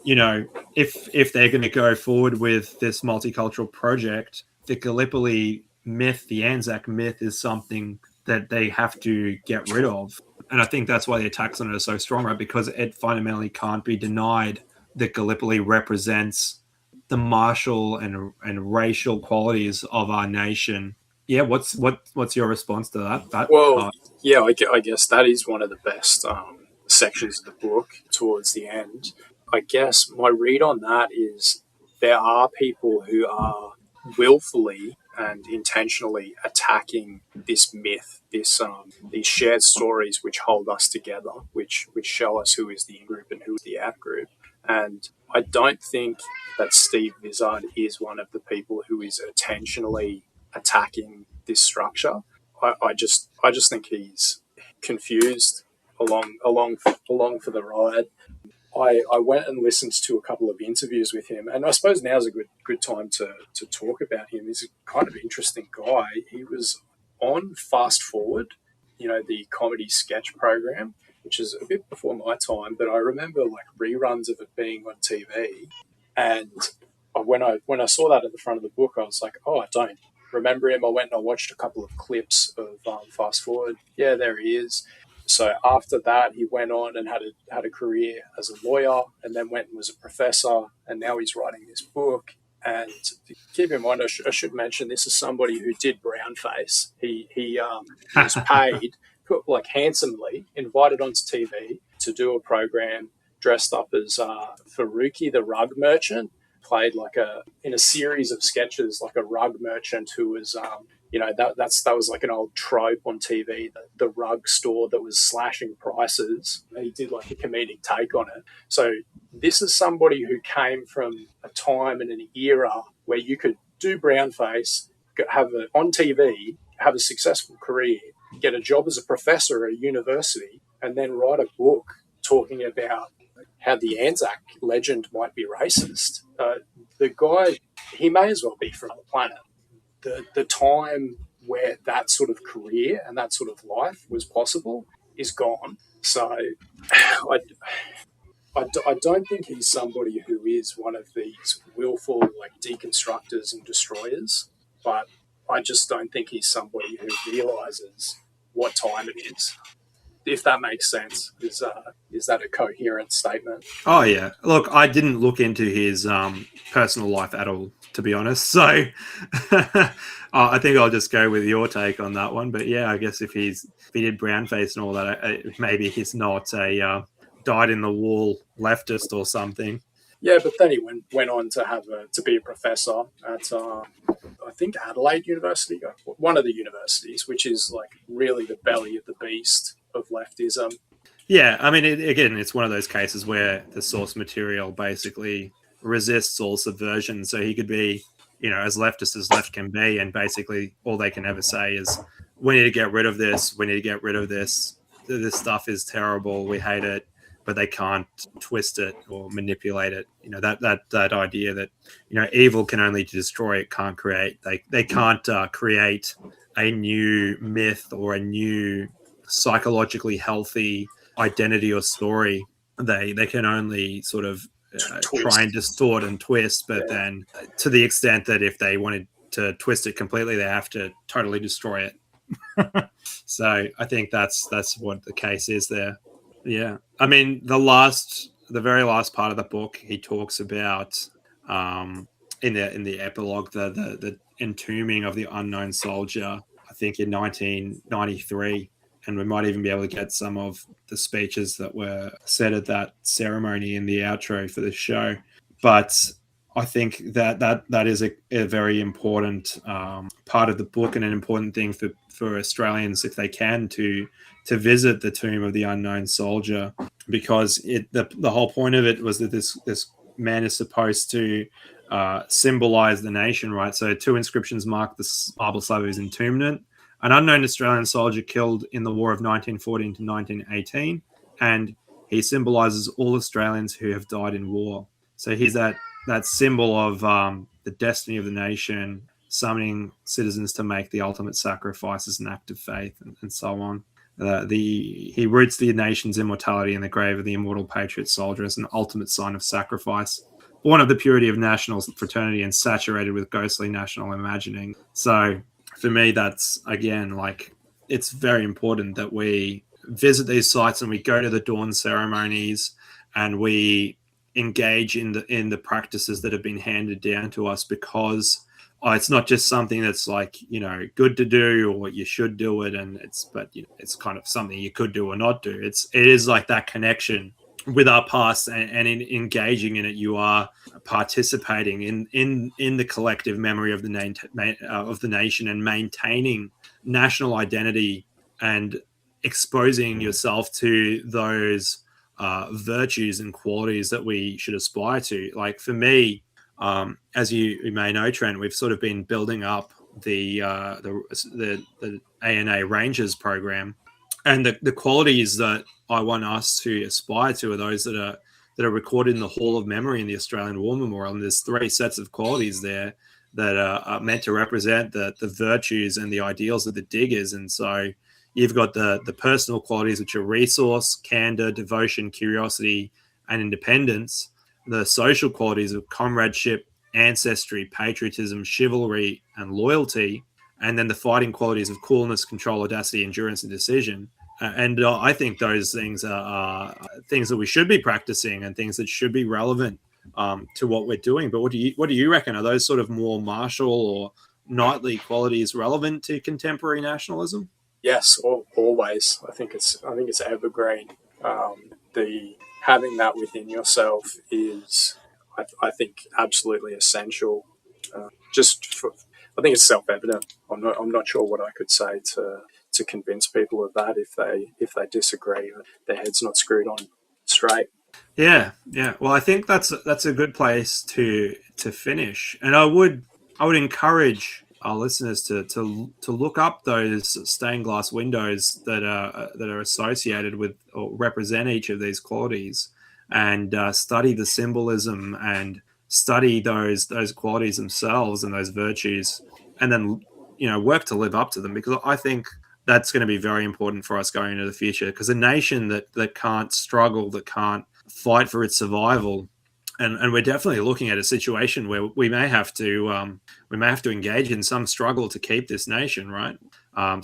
you know, if they're going to go forward with this multicultural project, the Gallipoli myth, the Anzac myth, is something that they have to get rid of. And I think that's why the attacks on it are so strong, right? Because it fundamentally can't be denied that Gallipoli represents the martial and racial qualities of our nation. Yeah, what's your response to that Well, part? yeah, I guess that is one of the best sections of the book towards the end. I guess my read on that is there are people who are willfully and intentionally attacking this myth, these shared stories which hold us together, which show us who is the in group and who is the out group. And I don't think that Steve Vizard is one of the people who is intentionally attacking this structure. I just think he's confused along for the ride. I went and listened to a couple of interviews with him, and I suppose now's a good time to talk about him. He's a kind of interesting guy. He was on Fast Forward, the comedy sketch program, which is a bit before my time, but I remember like reruns of it being on TV. And when I saw that at the front of the book, I was like, oh, I don't remember him. I went and I watched a couple of clips of Fast Forward. Yeah, there he is. So after that, he went on and had a career as a lawyer, and then went and was a professor, and now he's writing this book. And keep in mind, I should mention this is somebody who did brownface. He was paid, like handsomely, invited onto TV to do a program dressed up as Faruqi the rug merchant, played in a series of sketches like a rug merchant who was that was like an old trope on TV, the rug store that was slashing prices. He did like a comedic take on it. So this is somebody who came from a time and an era where you could do brownface, on TV, have a successful career, get a job as a professor at a university, and then write a book talking about how the Anzac legend might be racist. The guy, he may as well be from another planet. The time where that sort of career and that sort of life was possible is gone. So I don't think he's somebody who is one of these willful like deconstructors and destroyers, but I just don't think he's somebody who realizes what time it is. If that makes sense, is that a coherent statement? Oh yeah. Look, I didn't look into his personal life at all, to be honest. So I think I'll just go with your take on that one. But yeah, I guess if he did brownface and all that, maybe he's not a dyed in the wool leftist or something. Yeah, but then he went on to be a professor at I think Adelaide University, one of the universities, which is like really the belly of the beast of leftism. Yeah, I mean, again, it's one of those cases where the source material basically resists all subversion. So he could be, as leftist as left can be, and basically all they can ever say is, "We need to get rid of this. We need to get rid of this. This stuff is terrible. We hate it." But they can't twist it or manipulate it. That idea that evil can only destroy, it can't create. They can't create a new myth or a new psychologically healthy identity or story. They can only sort of try and distort and twist, but then to the extent that if they wanted to twist it completely, they have to totally destroy it. So I think that's what the case is there. Yeah, I mean the very last part of the book, he talks about in the epilogue the entombing of the unknown soldier. I think in 1993, and we might even be able to get some of the speeches that were said at that ceremony in the outro for the show. But I think that is a very important part of the book, and an important thing for Australians, if they can, to visit the tomb of the unknown soldier, because the whole point of it was that this man is supposed to symbolize the nation, right? So 2 inscriptions mark the marble slab of his entombment. An unknown Australian soldier killed in the war of 1914 to 1918, and he symbolises all Australians who have died in war. So he's that symbol of the destiny of the nation, summoning citizens to make the ultimate sacrifice as an act of faith, and so on. He roots the nation's immortality in the grave of the immortal patriot soldier as an ultimate sign of sacrifice, born of the purity of national fraternity and saturated with ghostly national imagining. So for me, that's, again, like, it's very important that we visit these sites and we go to the dawn ceremonies and we engage in the practices that have been handed down to us, because it's not just something that's like, good to do or you should do it, but it's kind of something you could do or not do. It is like that connection with our past, and in engaging in it, you are participating in the collective memory of the nation, and maintaining national identity and exposing yourself to those virtues and qualities that we should aspire to. Like for me, as you may know, Trent, we've sort of been building up the ANA Rangers program, and the qualities that I want us to aspire to are those that are recorded in the Hall of Memory in the Australian War Memorial. And there's 3 sets of qualities there that are meant to represent the virtues and the ideals of the diggers. And so you've got the personal qualities, which are resource, candor, devotion, curiosity, and independence. The social qualities of comradeship, ancestry, patriotism, chivalry, and loyalty. And then the fighting qualities of coolness, control, audacity, endurance, and decision. And I think those things are things that we should be practicing and things that should be relevant to what we're doing. But what do you reckon? Are those sort of more martial or knightly qualities relevant to contemporary nationalism? Yes, always. I think it's evergreen. The having that within yourself is, I think, absolutely essential. I think it's self-evident. I'm not sure what I could say to convince people of that if they disagree. Their head's not screwed on straight. Yeah. Well, I think that's a good place to finish, and I would encourage our listeners to look up those stained glass windows that are associated with or represent each of these qualities, and study the symbolism and study those qualities themselves and those virtues, and then work to live up to them, because I think that's going to be very important for us going into the future. Because a nation that can't struggle, that can't fight for its survival, and we're definitely looking at a situation where we may have to engage in some struggle to keep this nation, right?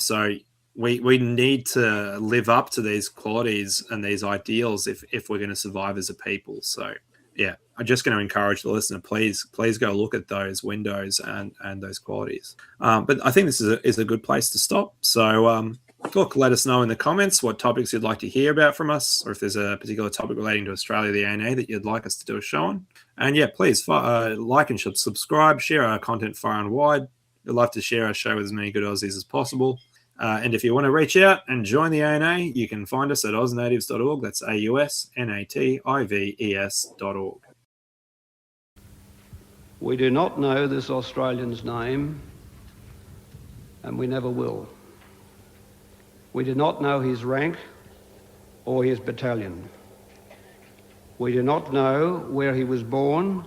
So we need to live up to these qualities and these ideals if we're going to survive as a people. So yeah, I'm just going to encourage the listener, please go look at those windows and those qualities. But I think this is a good place to stop. So look, let us know in the comments what topics you'd like to hear about from us, or if there's a particular topic relating to Australia, the ANA, that you'd like us to do a show on. And yeah, please like and subscribe, share our content far and wide. We'd love to share our show with as many good Aussies as possible. And if you want to reach out and join the ANA, you can find us at ausnatives.org. That's AUSNATIVES.org. We do not know this Australian's name, and we never will. We do not know his rank or his battalion. We do not know where he was born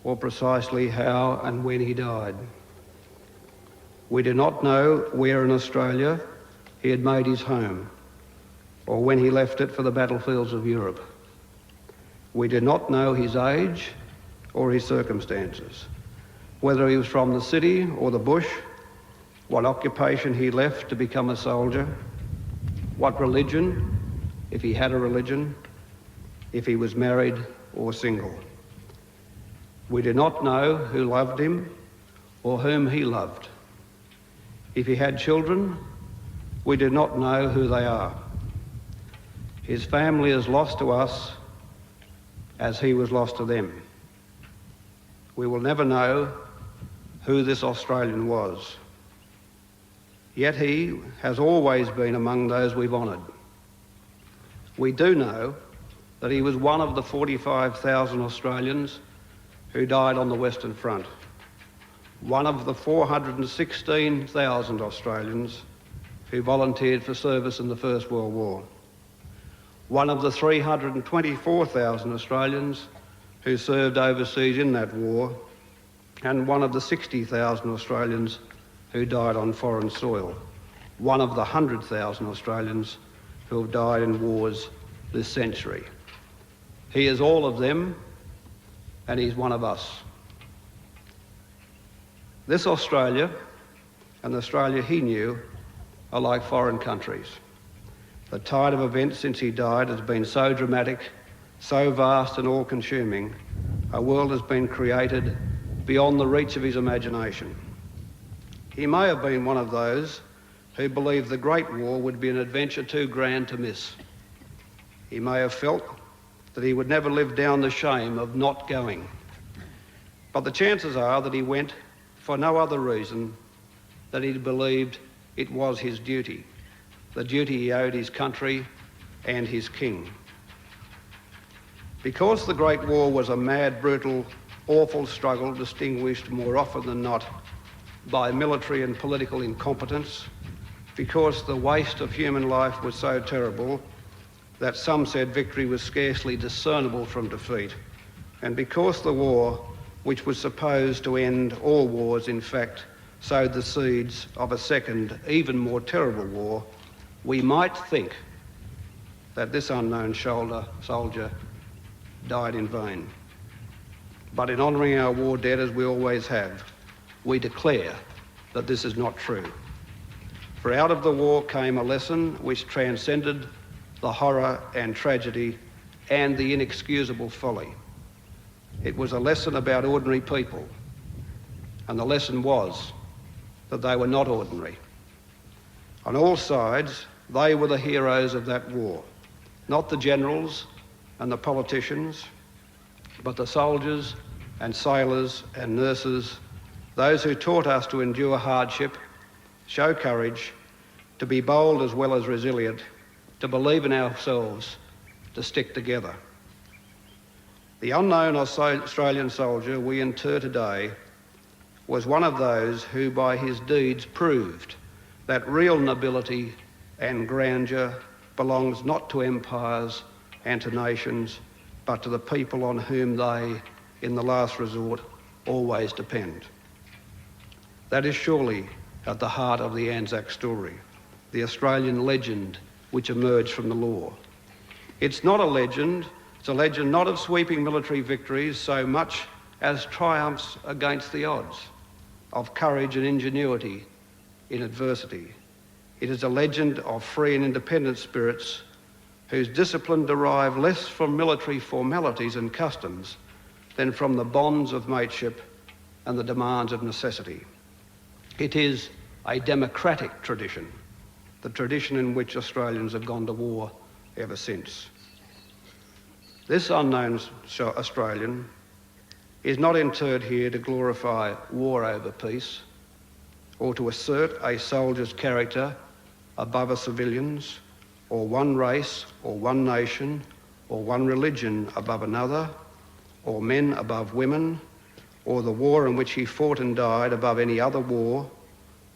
or precisely how and when he died. We do not know where in Australia he had made his home or when he left it for the battlefields of Europe. We do not know his age or his circumstances, whether he was from the city or the bush, what occupation he left to become a soldier, what religion, if he had a religion, if he was married or single. We do not know who loved him or whom he loved. If he had children, we do not know who they are. His family is lost to us as he was lost to them. We will never know who this Australian was. Yet he has always been among those we've honoured. We do know that he was one of the 45,000 Australians who died on the Western Front, one of the 416,000 Australians who volunteered for service in the First World War, one of the 324,000 Australians who served overseas in that war, and one of the 60,000 Australians who died on foreign soil, one of the 100,000 Australians who have died in wars this century. He is all of them, and he's one of us. This Australia and the Australia he knew are like foreign countries. The tide of events since he died has been so dramatic, so vast and all-consuming, a world has been created beyond the reach of his imagination. He may have been one of those who believed the Great War would be an adventure too grand to miss. He may have felt that he would never live down the shame of not going. But the chances are that he went for no other reason than he believed it was his duty, the duty he owed his country and his king. Because the Great War was a mad, brutal, awful struggle distinguished more often than not by military and political incompetence, because the waste of human life was so terrible that some said victory was scarcely discernible from defeat, and because the war, which was supposed to end all wars, in fact, sowed the seeds of a second, even more terrible war, we might think that this unknown soldier died in vain. But in honouring our war dead, as we always have, we declare that this is not true. For out of the war came a lesson which transcended the horror and tragedy and the inexcusable folly. It was a lesson about ordinary people, and the lesson was that they were not ordinary. On all sides, they were the heroes of that war, not the generals and the politicians, but the soldiers and sailors and nurses, those who taught us to endure hardship, show courage, to be bold as well as resilient, to believe in ourselves, to stick together. The unknown Australian soldier we inter today was one of those who by his deeds proved that real nobility and grandeur belongs not to empires and to nations, but to the people on whom they, in the last resort, always depend. That is surely at the heart of the Anzac story, the Australian legend which emerged from the law. It's not a legend, it's a legend not of sweeping military victories so much as triumphs against the odds, of courage and ingenuity in adversity. It is a legend of free and independent spirits whose discipline derive less from military formalities and customs than from the bonds of mateship and the demands of necessity. It is a democratic tradition, the tradition in which Australians have gone to war ever since. This unknown Australian is not interred here to glorify war over peace or to assert a soldier's character above a civilian's, or one race or one nation or one religion above another, or men above women, or the war in which he fought and died above any other war,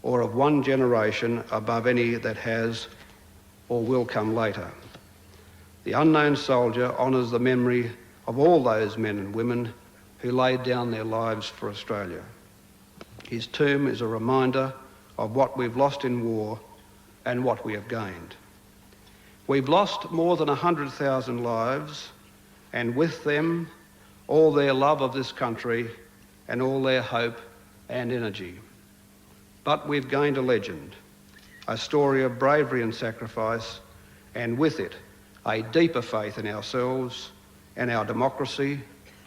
or of one generation above any that has or will come later. The unknown soldier honours the memory of all those men and women who laid down their lives for Australia. His tomb is a reminder of what we've lost in war and what we have gained. We've lost more than 100,000 lives, and with them all their love of this country and all their hope and energy. But we've gained a legend, a story of bravery and sacrifice, and with it a deeper faith in ourselves and our democracy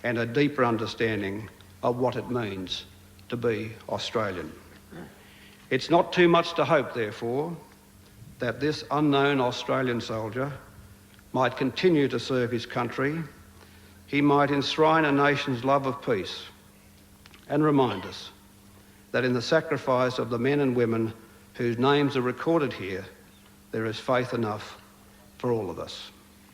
and a deeper understanding of what it means to be Australian. It's not too much to hope, therefore, that this unknown Australian soldier might continue to serve his country, he might enshrine a nation's love of peace and remind us that in the sacrifice of the men and women whose names are recorded here, there is faith enough for all of us.